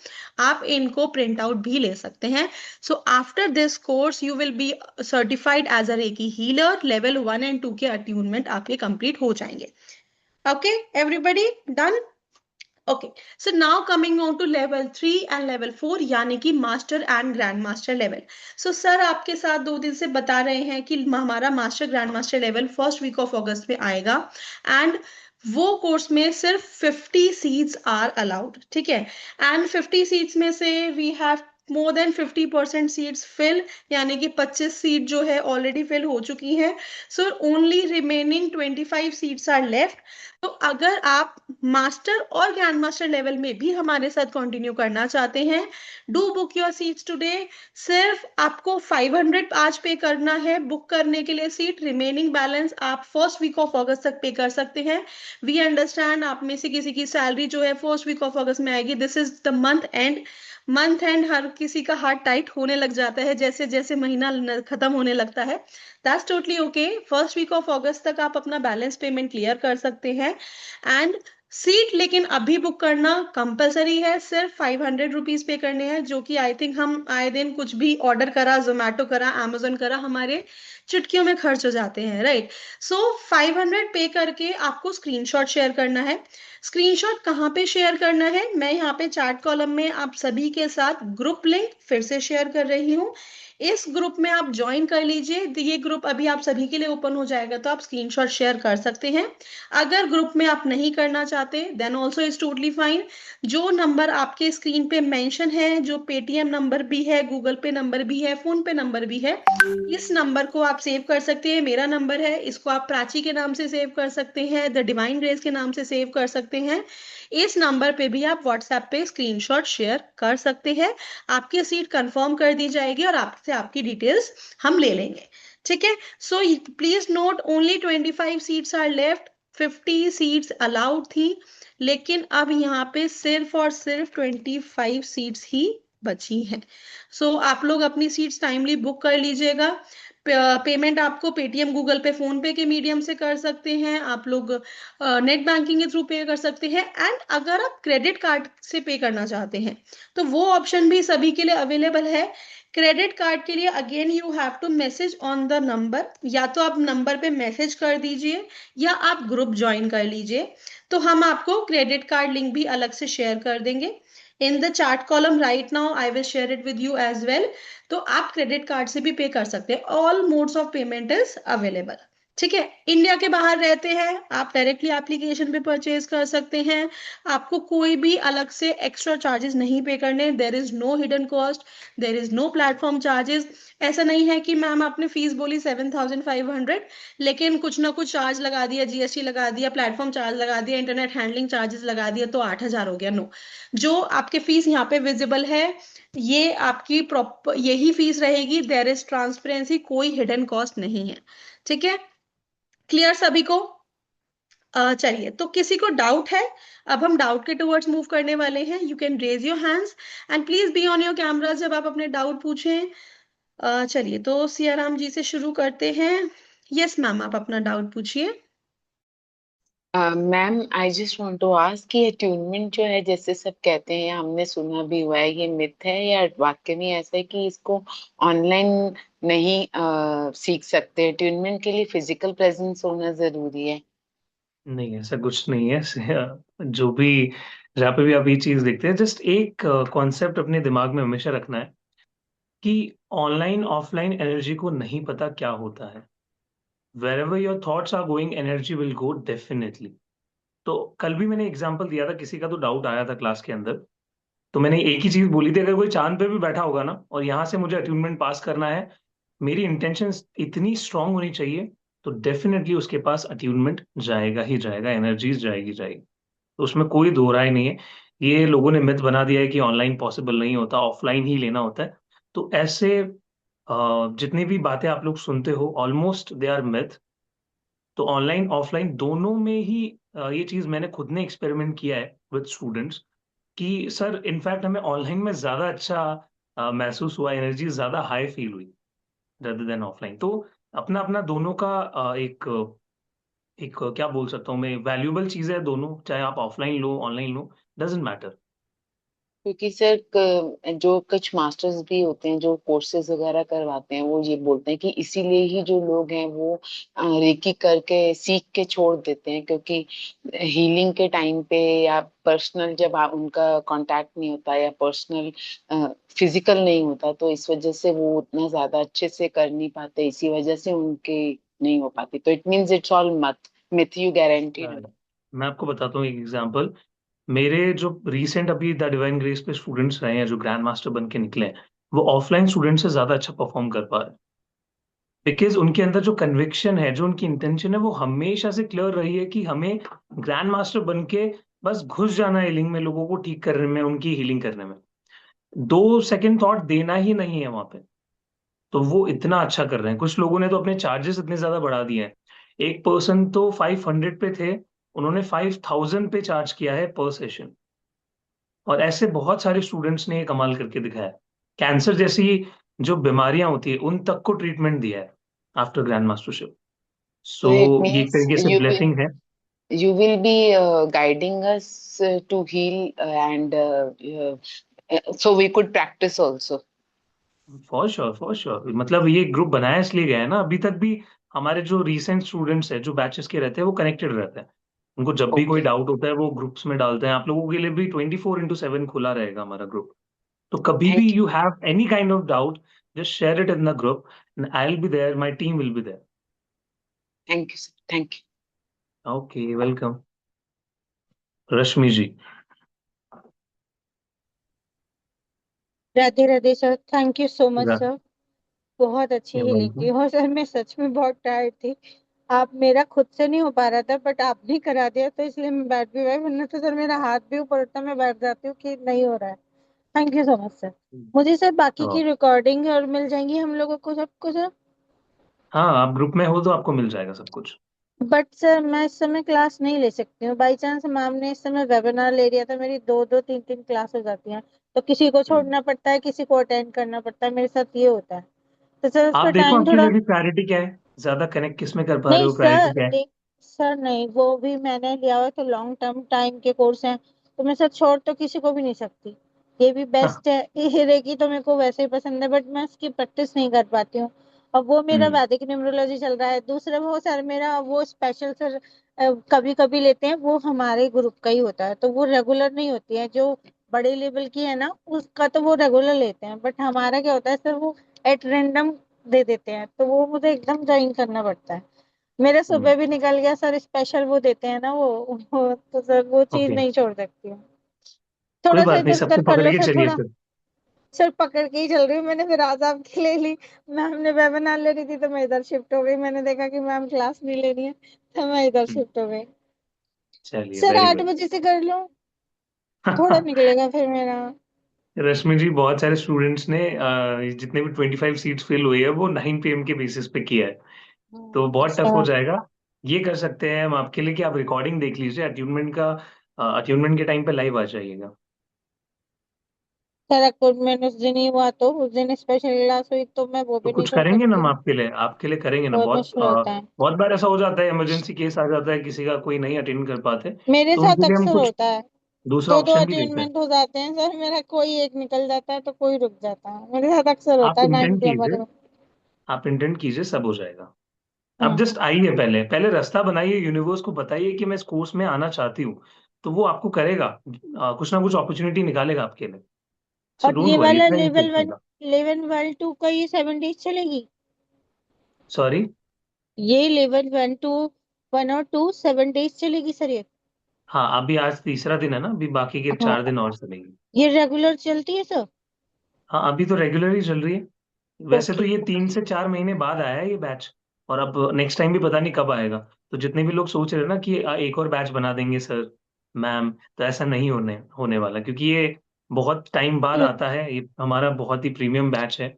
आप इनको प्रिंट आउट भी ले सकते हैं. So after this course you will be certified as a reiki healer. Level 1 and 2 के अट्यूनमेंट आपके कंप्लीट हो जाएंगे. Okay everybody, done. Okay, so now coming on to level 3 and level 4 यानी कि master and grand master level. So sir आपके साथ 2 दिन से बता रहे हैं कि हमारा master grand master level first week of अगस्त में आएगा. एंड वो कोर्स में सिर्फ 50 सीट्स आर अलाउड. ठीक है, एंड 50 सीट्स में से we have more than 50% seats fill, यानी कि 25 सीट जो है ऑलरेडी फिल हो चुकी हैं. So only remaining 25 seats are left. तो अगर आप मास्टर और ग्रैंड मास्टर लेवल में भी हमारे साथ कंटिन्यू करना चाहते हैं, do book your seats today. सिर्फ आपको 500 आज पे करना है बुक करने के लिए सीट. रिमेनिंग बैलेंस आप फर्स्ट वीक ऑफ अगस्त तक पे कर सकते हैं. वी अंडरस्टैंड आप में से किसी की सैलरी जो है फर्स्ट वीक ऑफ अगस्त में आएगी. This is the month end. Month end हर किसी का हार्ट टाइट होने लग जाता है जैसे जैसे महीना खत्म होने लगता है. That's totally okay. First week of August तक आप अपना बैलेंस पेमेंट क्लियर कर सकते हैं. एंड सीट लेकिन अभी बुक करना कंपलसरी है. सिर्फ 500 रुपीज पे करने हैं, जो कि आई थिंक हम आए दिन कुछ भी ऑर्डर करा, जोमेटो करा, अमेजोन करा, हमारे चुटकियों में खर्च हो जाते हैं, राइट. सो 500 पे करके आपको स्क्रीनशॉट शेयर करना है. स्क्रीनशॉट कहाँ पे शेयर करना है, मैं यहाँ पे चैट कॉलम में आप सभी के साथ ग्रुप लिंक फिर से शेयर कर रही हूँ. इस ग्रुप में आप ज्वाइन कर लीजिए. ये ग्रुप अभी आप सभी के लिए ओपन हो जाएगा, तो आप स्क्रीनशॉट शेयर कर सकते हैं. अगर ग्रुप में आप नहीं करना चाहते then also is totally fine. जो नंबर आपके स्क्रीन पे मेंशन है, जो पेटीएम नंबर भी है, गूगल पे नंबर भी है, फोन पे नंबर भी है, इस नंबर को आप सेव कर सकते हैं. मेरा नंबर है, इसको आप प्राची के नाम से सेव कर सकते हैं, द डिवाइन ग्रेस के नाम से सेव कर सकते हैं. इस नंबर पे भी आप व्हाट्सएप पे स्क्रीनशॉट शेयर कर सकते हैं. आपकी सीट कंफर्म कर दी जाएगी और आपसे आपकी डिटेल्स हम ले लेंगे. ठीक है, so please note only 25 seats are left. 50 seats allowed थी, लेकिन अब यहाँ पे सिर्फ और सिर्फ 25 सीट्स ही बची हैं. सो आप लोग अपनी सीट्स टाइमली बुक कर लीजिएगा. पेमेंट आपको पेटीएम, गूगल पे, फोन पे के मीडियम से कर सकते हैं. आप लोग नेट बैंकिंग के थ्रू पे कर सकते हैं. एंड अगर आप क्रेडिट कार्ड से पे करना चाहते हैं तो वो ऑप्शन भी सभी के लिए अवेलेबल है. क्रेडिट कार्ड के लिए again you have to message on the number. या तो आप नंबर पे मैसेज कर दीजिए या आप ग्रुप ज्वाइन कर लीजिए, तो हम आपको क्रेडिट कार्ड लिंक भी अलग से शेयर कर देंगे. In the chat column right now I will share it with you as well. तो आप क्रेडिट कार्ड से भी पे कर सकते हैं. All modes of payment is available. ठीक है, इंडिया के बाहर रहते हैं आप डायरेक्टली एप्लीकेशन पे परचेज कर सकते हैं. आपको कोई भी अलग से एक्स्ट्रा चार्जेस नहीं पे करने. There is no hidden cost, there is no platform charges. ऐसा नहीं है कि मैम आपने फीस बोली 7,500 लेकिन कुछ ना कुछ चार्ज लगा दिया, जीएसटी लगा दिया, प्लेटफॉर्म चार्ज लगा दिया, इंटरनेट हैंडलिंग चार्जेस लगा दिया तो 8,000 हो गया. नो, जो आपके फीस यहाँ पे विजिबल है ये आपकी प्रॉपर यही फीस रहेगी. देर इज ट्रांसपेरेंसी, कोई हिडन कॉस्ट नहीं है. ठीक है, क्लियर सभी को. चलिए, तो किसी को डाउट है? अब हम डाउट के टुवर्ड्स मूव करने वाले हैं. You can raise your hands and please be on your camera जब आप अपने डाउट पूछें. चलिए, तो सियाराम जी से शुरू करते हैं. यस मैम, आप अपना डाउट पूछिए. Ma'am, I just want to ask कि अट्यूनमेंट जो है जैसे सब कहते हैं, हमने सुना भी हुआ है, ये मिथ है या वाकई में ऐसा है कि इसको ऑनलाइन नहीं सीख सकते? अट्यूनमेंट के लिए फिजिकल प्रेजेंस होना जरूरी है? नहीं, ऐसा कुछ नहीं है जो भी, जहाँ पे भी आप ये चीज देखते हैं, जस्ट एक कॉन्सेप्ट अपने दिमाग में हमेशा रखना है कि ऑनलाइन ऑफलाइन एनर्जी को नहीं पता क्या होता है. Wherever your thoughts are going, energy will go definitely. तो कल भी मैंने एग्जांपल दिया था, किसी का तो डाउट आया था क्लास के अंदर तो मैंने एक ही चीज बोली थी, अगर कोई चांद पे भी बैठा होगा ना और यहाँ से मुझे अट्यूनमेंट पास करना है, मेरी इंटेंशन इतनी स्ट्रांग होनी चाहिए, तो डेफिनेटली उसके पास अट्यूनमेंट जाएगा ही जाएगा, एनर्जीज जाएगी जाएगी। तो उसमें कोई दो राय नहीं है। ये लोगों ने मिथ बना दिया है कि ऑनलाइन पॉसिबल नहीं होता, ऑफलाइन ही लेना होता है। तो ऐसे जितनी भी बातें आप लोग सुनते हो, ऑलमोस्ट दे आर मिथ। तो ऑनलाइन ऑफलाइन दोनों में ही ये चीज मैंने खुद ने एक्सपेरिमेंट किया है विद स्टूडेंट्स, कि सर इनफैक्ट हमें ऑनलाइन में ज्यादा अच्छा महसूस हुआ, एनर्जी ज्यादा हाई फील हुई रेदर देन ऑफलाइन। तो अपना अपना दोनों का एक एक क्या बोल सकता हूँ मैं, वैल्यूएबल चीज है दोनों, चाहे आप offline low online low, doesn't matter. क्योंकि सर जो कुछ मास्टर्स भी होते हैं जो कोर्सेज वगैरह करवाते हैं, वो ये बोलते हैं कि इसीलिए ही जो लोग हैं वो रेकी करके सीख के छोड़ देते हैं, क्योंकि हीलिंग के टाइम पे या पर्सनल जब उनका कांटेक्ट नहीं होता या पर्सनल फिजिकल नहीं होता, तो इस वजह से वो उतना ज्यादा अच्छे से कर नहीं पाते, इसी वजह से उनके नहीं हो पाती। तो इट मीन्स इट्स ऑल मत मिथ, यू गारंटीड। मैं आपको बताता हूँ एक एग्जांपल। मेरे जो रीसेंट अभी द डिवाइन ग्रेस पे स्टूडेंट्स रहे हैं, जो ग्रैंड मास्टर बन के निकले हैं, वो ऑफलाइन स्टूडेंट से ज्यादा अच्छा परफॉर्म कर पा रहे हैं। बिकॉज उनके अंदर जो कन्विक्शन है, जो उनकी इंटेंशन है, वो हमेशा से क्लियर रही है कि हमें ग्रैंड मास्टर बन के बस घुस जाना है हीलिंग में, लोगों को ठीक करने में, उनकी हीलिंग करने में, दो सेकंड थॉट देना ही नहीं है वहां पे। तो वो इतना अच्छा कर रहे हैं। कुछ लोगों ने तो अपने चार्जेस इतने ज्यादा बढ़ा दिए हैं। एक पर्सन तो 500 पे थे, उन्होंने 5000 पे चार्ज किया है पर सेशन। और ऐसे बहुत सारे स्टूडेंट्स ने ये कमाल करके दिखाया है। कैंसर जैसी जो बीमारियां होती है उन तक को ट्रीटमेंट दिया है after grand mastership. So so it ये एक means तरीके से ब्लेसिंग है। you will be guiding us to heal, and so we could practice also. For sure for sure, मतलब ये ग्रुप बनाया इसलिए गया है ना, अभी तक भी हमारे जो रीसेंट स्टूडेंट्स हैं, जो बैचेस के रहते हैं, वो कनेक्टेड रहते हैं। उनको जब भी कोई Okay. डाउट होता है वो ग्रुप्स में डालते हैं। आप लोगों के लिए भी 24/7 खुला रहेगा हमारा ग्रुप। तो कभी भी Thank you. You have any kind of doubt, just share it in the group, and I will be there, my team will be there. Thank you, sir. Thank you. Okay, welcome. Rashmi ji. Radhe Radhe sir, thank you so much sir. बहुत अच्छी healing welcome. थी और sir मैं सच में बहुत tired थी। आप मेरा खुद से नहीं हो पा रहा था, बट आपने करा दिया तो इसलिए मैं बैठ भी गई, वरना तो सर मेरा हाथ भी ऊपर उठता मैं बैठ जाती हूँ कि नहीं हो रहा है। Thank you so much sir. मुझे सर बाकी की रिकॉर्डिंग और मिल जाएंगी हम लोगों को सबको सर? हाँ, आप ग्रुप में हो तो आपको मिल जाएगा सब कुछ। बट सर मैं इस समय क्लास नहीं ले सकती हूँ, बाई चांस मैम ने इस समय वेबिनार ले लिया था, मेरी दो दो तीन तीन क्लास हो जाती हैं, तो किसी को छोड़ना पड़ता है, किसी को अटेंड करना पड़ता है, मेरे साथ ये होता है। तो सर आप उसका देखो टाइम आपके लिए थोड़ा। भी प्रायोरिटी क्या है, ज्यादा कनेक्ट किस में कर पा रहे नहीं हो, सर, प्रायोरिटी क्या है। देख सर, नहीं वो भी मैंने लिया हुआ तो लॉन्ग टर्म टाइम के कोर्स हैं, तो मैं सर छोड़ तो किसी को भी नहीं सकती। ये भी हाँ। बेस्ट है, ये रेकी तो मेरे को वैसे ही पसंद है, बट मैं इसकी प्रैक्टिस नहीं कर पाती हूँ। और वो मेरा हम्म। वैदिक न्यूमरोलॉजी चल रहा है, दूसरा वो सर मेरा वो स्पेशल सर कभी कभी लेते हैं, वो हमारे ग्रुप का ही होता है, तो वो रेगुलर नहीं होती है। जो बड़े लेवल की है ना उसका तो वो रेगुलर लेते हैं, बट हमारा क्या होता है सर, वो एट रेंडम दे देते हैं, तो वो मुझे एकदम ज्वाइन करना पड़ता है। मेरा हम्म। सुबह भी निकल गया सर, स्पेशल वो देते हैं ना वो तो सर वो चीज ओके, नहीं छोड़ सकती हूँ। कोई थोड़ा सा बात नहीं, इधर उधर सबको कर पकड़ लो के सर चलिए थोड़ा। फिर। सर पकड़ के ही चल रही हूँ मैंने, फिर आज आपके ले ली। मैम ने वेबिनार ले रही थी तो मैं इधर शिफ्ट हो गई, मैंने देखा कि मैम क्लास नहीं ले रही है तो मैं इधर हम्म, शिफ्ट हो गई। चलिए, सर वेरी 8 बजे से कर लो, थोड़ा गुड। निकलेगा फिर मेरा। रश्मि जी, बहुत सारे स्टूडेंट्स ने जितने भी 25 सीट्स फिल हुई है वो 9 PM के बेसिस पे किया है। तो बहुत टफ हो सर जाएगा। ये कर सकते हैं हम आपके लिए कि आप रिकॉर्डिंग देख लीजिए अट्यूनमेंट का, अट्यूनमेंट के टाइम पे लाइव आ जाइएगा। सर अकॉर्डमेंट उस दिन ही हुआ, तो उस दिन स्पेशल क्लास हुई तो मैं वो तो भी नहीं कुछ कर करेंगे ना सकती हम हूँ। आपके लिए करेंगे ना। बहुत बहुत मुश्किल होता है। बहुत बार ऐसा हो जाता है, इमरजेंसी केस आ जाता है, किसी का कोई नहीं अटेंड कर पाते, मेरे तो साथ उनके लिए हम अक्सर कुछ होता है। दूसरा दो दो ऑप्शन भी देते हैं। अटेनमेंट हो जाते हैं सर, मेरा कोई एक निकल जाता है तो कोई रुक जाता है, मेरे साथ अक्सर होता आप है नाइन इंटेंट पीएम कीजिए, वाले में। आप इंटेंट कीजिए, सब हो जाएगा। आप हम्म। जस्ट आइए, पहले पहले रास्ता बनाइए, यूनिवर्स को बताइए कि मैं इस कोर्स में आना चाहती हूँ, तो वो आपको करेगा, कुछ ना कुछ अपॉर्चुनिटी निकालेगा आपके लिए। सो और डोंट ये वरी, वाला इतना लेवल इम्पोर्टेंट वन, था। लेवल वन टू का ये 7 डेज चलेगी? सॉरी। ये लेवल वन टू, वन और टू 7 डेज चलेगी सर ये? हाँ, अभी आज तीसरा दिन है ना, अभी बाकी के हाँ। 4 दिन और चलेगी। ये रेगुलर चलती है सर? हाँ, अभी तो रेगुलर ही चल रही है। वैसे तो ओके। ये 3 से 4 महीने बाद आया है ये बैच, और अब नेक्स्ट टाइम भी पता नहीं कब आएगा। तो जितने भी लोग सोच रहे हैं ना कि एक और बैच बना देंगे सर मैम, तो ऐसा नहीं होने होने वाला, क्योंकि ये बहुत टाइम बाद आता है, ये हमारा बहुत ही प्रीमियम बैच है।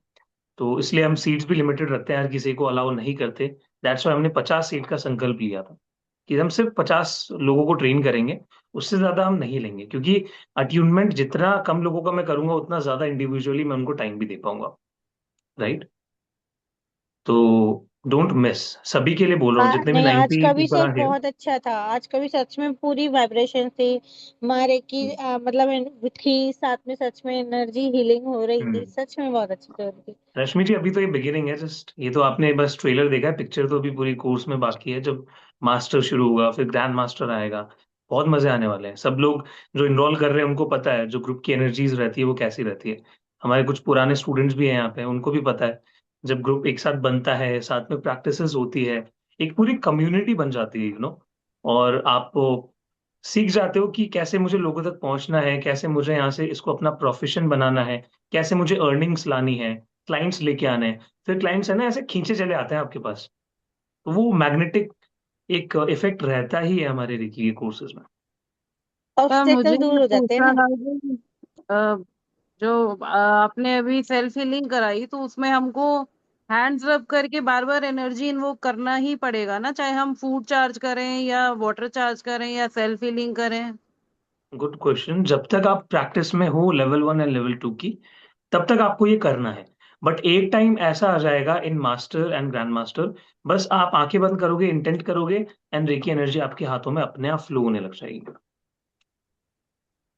तो इसलिए हम सीट्स भी लिमिटेड रखते हैं, हर किसी को अलाउ नहीं करते। दैट्स वाई हमने 50 सीट का संकल्प लिया था, कि हम सिर्फ 50 लोगों को ट्रेन करेंगे, उससे ज्यादा हम नहीं लेंगे, क्योंकि अट्यूनमेंट जितना कम लोगों का मैं करूंगा उतना ज्यादा इंडिविजुअली मैं उनको टाइम भी दे पाऊंगा, राइट। तो डोंट मिस, सभी के लिए बोल रहा हूँ, जितने भी नहीं, आज 90 का भी पीपल सर आर हियर। बहुत अच्छा था। आज का भी सच में पूरी वाइब्रेशन थी मारे की, मतलब थी साथ में, सच में एनर्जी हीलिंग हो रही थी, सच में बहुत अच्छी चल रही थी। रश्मि जी, अभी तो ये बिगिनिंग है जस्ट, ये तो आपने बस ट्रेलर देखा है, पिक्चर तो अभी पूरी कोर्स में बाकी है। जब मास्टर शुरू होगा, फिर ग्रैंड मास्टर आएगा, बहुत मजे आने वाले हैं। सब लोग जो इनरोल कर रहे हैं उनको पता है जो ग्रुप की एनर्जीज रहती है वो कैसी रहती है। हमारे कुछ पुराने स्टूडेंट्स भी हैं यहाँ पे, उनको भी पता है, जब ग्रुप एक साथ बनता है, साथ में प्रैक्टिसेस होती है, एक पूरी कम्युनिटी बन जाती है, और आप सीख जाते हो कि कैसे मुझे लोगों तक पहुंचना है, कैसे मुझे यहाँ से इसको अपना प्रोफेशन बनाना है, कैसे मुझे अर्निंग्स लानी है, क्लाइंट्स लेके आने हैं। फिर क्लाइंट्स है ना, ऐसे खींचे चले आते हैं आपके पास। तो वो मैग्नेटिक एक इफेक्ट रहता ही है हमारे रेकी के कोर्सेज में। सर मुझे ऑब्स्टेकल दूर ये हो जाते हैं पूछना ना। था कि जो आपने अभी सेल्फ हीलिंग कराई तो उसमें हमको हैंड्स रब करके बार बार एनर्जी इन्वोक करना ही पड़ेगा ना, चाहे हम फूड चार्ज करें या वाटर चार्ज करें या सेल्फ हीलिंग करें? Good question. जब तक आप प्रैक्टिस में हो लेवल 1 एंड लेवल 2 की, तब तक आपको ये करना है। बट एक टाइम ऐसा आ जाएगा in master and grand master, बस आप आंखें बंद करोगे, इंटेंट करोगे, एंड रेकी एनर्जी आपके हाथों में अपने आप फ्लो होने लग जाएगी।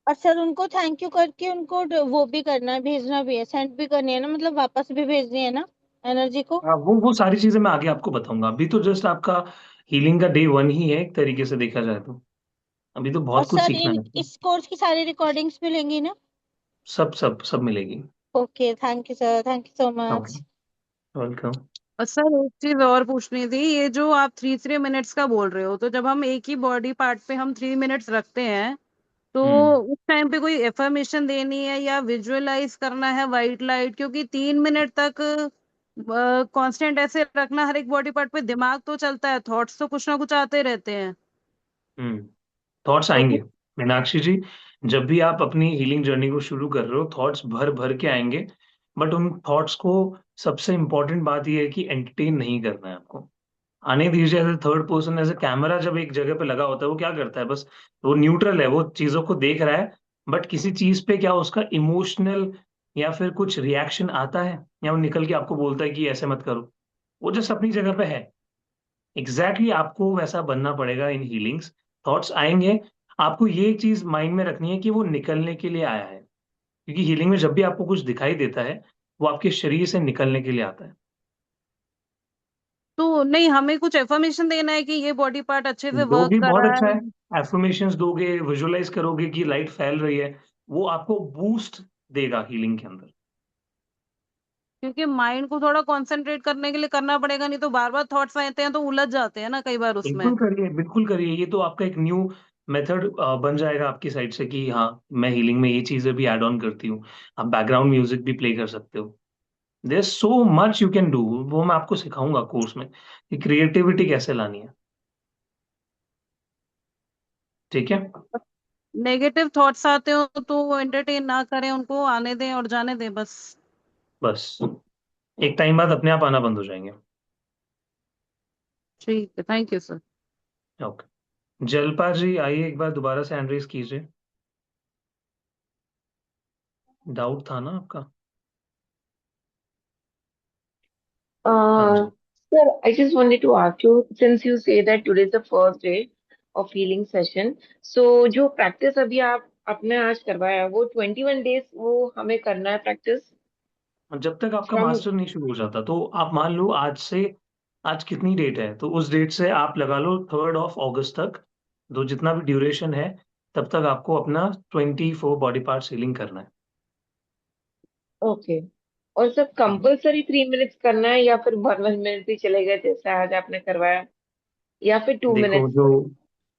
और सर उनको थैंक यू करके उनको वो भी करना है, भेजना भी है, सेंड भी करनी है ना, मतलब वापस भी भेजनी है ना एनर्जी को। हाँ, वो सारी चीजें मैं आगे आपको बताऊंगा। अभी तो जस्ट आपका हीलिंग का डे 1 ही है, एक तरीके से देखा जाए तो। अभी तो और बहुत कुछ सर सीखना इन है आपको। इस कोर्स की सारी रिकॉर्डिंग्स मिलेंगी ना? सब सब सब मिलेगी। Okay, thank you sir, thank you so okay, much. Welcome. और सर एक चीज और पूछनी थी, ये जो आप 3 3 मिनट्स का बोल रहे हो, तो जब हम एक ही बॉडी पार्ट पे हम 3 मिनट्स रखते हैं तो हम्म उस टाइम पे कोई एफर्मेशन देनी है या विजुअलाइज करना है वाइट लाइट? क्योंकि 3 मिनट तक कांस्टेंट ऐसे रखना हर एक बॉडी पार्ट पे, दिमाग तो चलता है, थॉट्स तो कुछ ना कुछ आते रहते हैं। हम्म थॉट्स तो आएंगे मीनाक्षी जी। जब भी आप अपनी हीलिंग जर्नी को शुरू कर रहे हो, थॉट्स भर भर के आएंगे। बट उन थॉट्स को, सबसे इंपॉर्टेंट बात यह है कि एंटरटेन नहीं करना है आपको। आने दीजिए। As third person, as camera जब एक जगह पे लगा होता है, वो क्या करता है, बस वो न्यूट्रल है, वो चीजों को देख रहा है। बट किसी चीज पे क्या उसका इमोशनल या फिर कुछ रिएक्शन आता है, या वो निकल के आपको बोलता है कि ऐसे मत करो, वो जस्ट अपनी जगह पे है। एग्जैक्टली आपको वैसा बनना पड़ेगा इन हीलिंग्स। थॉट्स आएंगे, आपको ये एक चीज माइंड में रखनी है कि वो निकलने के लिए आया है, क्योंकि हीलिंग में जब भी आपको कुछ दिखाई देता है, वो आपके शरीर से निकलने के लिए आता है। तो नहीं, हमें कुछ एफर्मेशन देना है कि ये बॉडी पार्ट अच्छे से वर्क दोगे कर बहुत रहा अच्छा है? है। एफर्मेशंस दोगे, विजुअलाइज करोगे कि लाइट फैल रही है, वो आपको बूस्ट देगा हीलिंग के अंदर। क्योंकि माइंड को थोड़ा कंसंट्रेट करने के लिए करना पड़ेगा, नहीं तो बार बार थॉट्स आते हैं तो उलझ जाते हैं ना कई बार उसमें। बिल्कुल करिए, बिल्कुल करिए। ये तो आपका एक न्यू मेथड बन जाएगा आपकी साइड से, कि हाँ, मैं हीलिंग में ये चीजें भी ऐड ऑन करती हूँ। आप बैकग्राउंड म्यूजिक भी प्ले कर सकते हो। There so much you can do. वो मैं आपको सिखाऊंगा कोर्स में, कि क्रिएटिविटी कैसे लानी है। ठीक है। नेगेटिव थॉट्स आते हो तो वो एंटरटेन ना करें, उनको आने दें और जाने दें बस। बस एक टाइम बाद अपने आप आना बंद हो जाएंगे। ठीक है, thank you sir. Okay, Jalpa जी आइए, एक बार दोबारा से हैंड रेज कीजिए। डाउट था ना आपका? हाँ Uh, ji. sir, I just wanted to ask you, since you say that today is the first day of healing session, so जो practice अभी आप आपने आज करवाया वो 21 days वो हमें करना है practice जब तक आपका from मास्टर नहीं शुरू हो जाता, तो आप मान लो आज से, आज कितनी डेट है, तो उस डेट से आप लगा लो 3rd ऑफ अगस्त तक, तो जितना भी ड्यूरेशन है, तब तक आपको अपना 24 बॉडी पार्ट सीलिंग करना है। ओके। और सब कंपलसरी 3 minutes करना है या फिर 1 minute भी चलेगा जैसे आज आपने करवाया, या फिर टू देखो, मिनट्स जो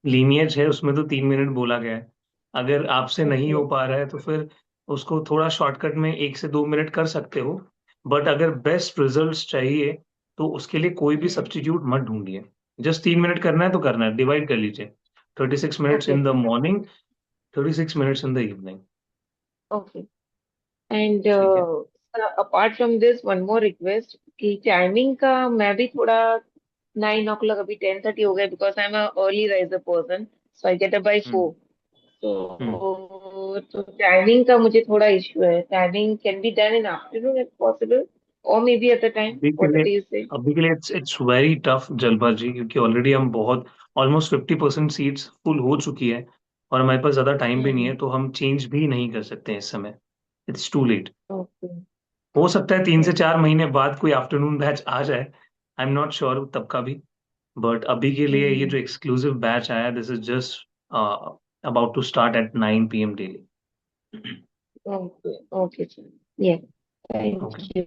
लीनियज है उसमें तो 3 मिनट बोला गया है। अगर आपसे नहीं ओके। हो पा रहा है तो फिर उसको थोड़ा शॉर्टकट में 1 से 2 मिनट कर सकते हो, बट अगर बेस्ट रिजल्ट्स चाहिए तो उसके लिए कोई भी सब्स्टिट्यूट मत ढूंढिए। जस्ट 3 मिनट करना है तो करना है, डिवाइड कर लीजिए, 36 minutes Okay. In the morning, 36 minutes in the evening. Okay. And ठीक है। apart from this, one more request कि टाइमिंग का मैं भी थोड़ा 9 o'clock, अभी 10:30 हो गया, because I am early riser person, so I get up by 4। Hmm तो टाइमिंग का मुझे थोड़ा इश्यू है। Timing can be done in afternoon if possible, और maybe at the time, अभी के व्हाट लिए डू यू से? अभी के लिए इट्स वेरी टफ जलपा जी, क्योंकि ऑलरेडी हम बहुत ऑलमोस्ट 50% सीट्स फुल हो चुकी है और हमारे पास ज्यादा टाइम भी नहीं है, तो हम चेंज भी नहीं कर सकते हैं इस समय। It's too late. ओके। हो सकता है 3 से 4 महीने बाद कोई आफ्टरनून बैच आ जाए, आई एम नॉट श्योर तब का भी, बट अभी के लिए ये जो एक्सक्लूसिव बैच आया, this is just about to start at 9 PM daily. Okay. Okay sir, ya, thank okay, you.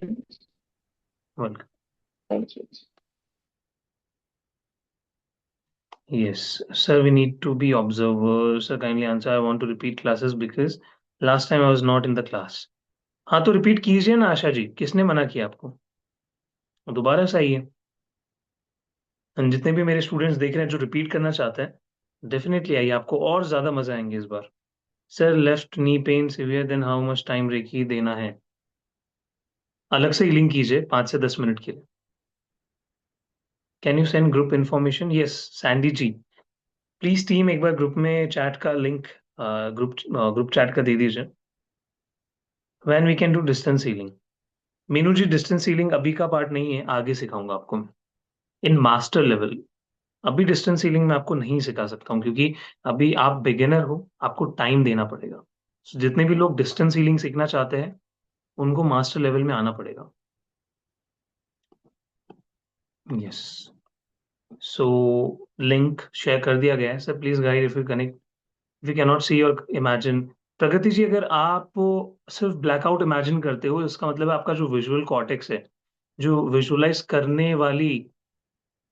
Welcome. Thank you. Yes, sir, we need to be observers. Sir, kindly answer. I want to repeat classes because last time I was not in the class. हाँ तो repeat कीजिए ना आशा जी, किसने मना किया आपको? दोबारा से आइए। और जितने भी मेरे स्टूडेंट्स देख रहे हैं जो रिपीट करना चाहते हैं, डेफिनेटली आइए, आपको और ज्यादा मजा आएंगे इस बार। Sir, left knee pain severe, then how much time reiki देना है? अलग से लिंक कीजिए 5 से 10 मिनट के लिए। Can you send group information? Yes Sandy ji, please team एक बार ग्रुप में चैट का लिंक, ग्रुप चैट का दे दीजिए। When we can do distance healing? Meenu ji, distance healing अभी का पार्ट नहीं है, आगे सिखाऊंगा आपको इन मास्टर लेवल। अभी डिस्टेंस हीलिंग मैं आपको नहीं सिखा सकता हूँ, क्योंकि अभी आप बिगिनर हो, आपको टाइम देना पड़ेगा। So, जितने भी लोग डिस्टेंस हीलिंग सीखना चाहते हैं उनको मास्टर लेवल में आना पड़ेगा। यस, सो लिंक शेयर कर दिया गया है sir, please guide if you connect, if you can not see or imagine. प्रगति जी, अगर आप सिर्फ ब्लैकआउट इमेजिन करते हो, इसका मतलब है आपका जो विजुअल कॉर्टेक्स है, जो विजुअलाइज करने वाली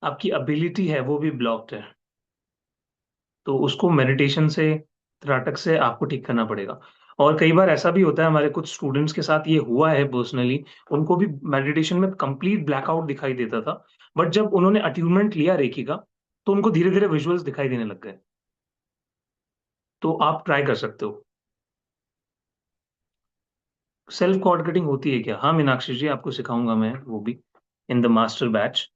आपकी एबिलिटी है, वो भी ब्लॉक्ड है। तो उसको मेडिटेशन से, त्राटक से आपको ठीक करना पड़ेगा। और कई बार ऐसा भी होता है, हमारे कुछ स्टूडेंट्स के साथ ये हुआ है पर्सनली, उनको भी मेडिटेशन में कंप्लीट ब्लैकआउट दिखाई देता था, बट जब उन्होंने अट्यूनमेंट लिया रेकी का, तो उनको धीरे धीरे विजुअल्स दिखाई देने लग गए। तो आप ट्राई कर सकते हो। सेल्फ कॉर्ड कटिंग होती है क्या? हाँ मीनाक्षी जी, आपको सिखाऊंगा मैं वो भी in the master batch.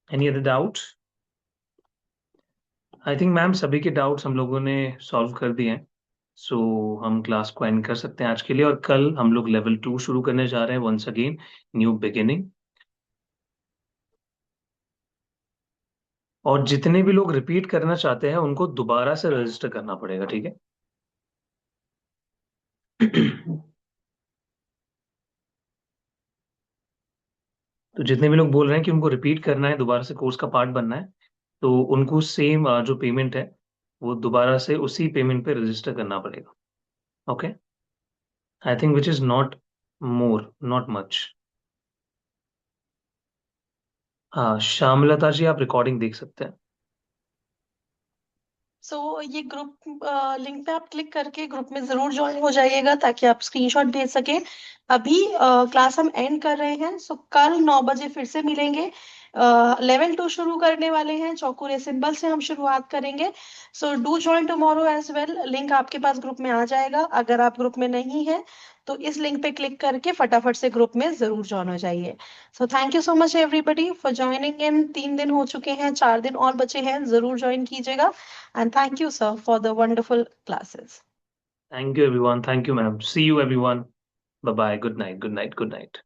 Any other doubt? I think ma'am सभी के डाउट्स हम लोगों ने सॉल्व कर दिए हैं, सो हम क्लास को एंड कर सकते हैं आज के लिए, और कल हम लोग लेवल 2 शुरू करने जा रहे हैं, वंस अगेन न्यू बिगिनिंग। और जितने भी लोग रिपीट करना चाहते हैं उनको दोबारा से रजिस्टर करना पड़ेगा, ठीक है? तो जितने भी लोग बोल रहे हैं कि उनको रिपीट करना है, दोबारा से कोर्स का पार्ट बनना है, तो उनको सेम जो पेमेंट है वो दोबारा से उसी पेमेंट पे रजिस्टर करना पड़ेगा। Okay, I think which is not more, not much. हाँ श्यामलता जी, आप रिकॉर्डिंग देख सकते हैं। सो ये ग्रुप लिंक पे आप क्लिक करके ग्रुप में जरूर ज्वाइन हो जाइएगा ताकि आप स्क्रीनशॉट भेज सकें। अभी क्लास हम एंड कर रहे हैं, सो कल 9 बजे फिर से मिलेंगे। लेवल 2 शुरू करने वाले हैं, चौकुरे सिंबल से हम शुरुआत करेंगे। So do join tomorrow as well. Link आपके पास ग्रुप में आ जाएगा। अगर आप ग्रुप में नहीं है तो इस लिंक पे क्लिक करके फटाफट से ग्रुप में जरूर ज्वाइन हो जाइए। So thank you so much everybody for joining in. 3 दिन हो चुके हैं, 4 दिन और बचे हैं, जरूर ज्वाइन कीजिएगा। And thank you, sir, for the wonderful classes. Thank you everyone, thank you ma'am, see you everyone, bye bye, good night, good night, good night.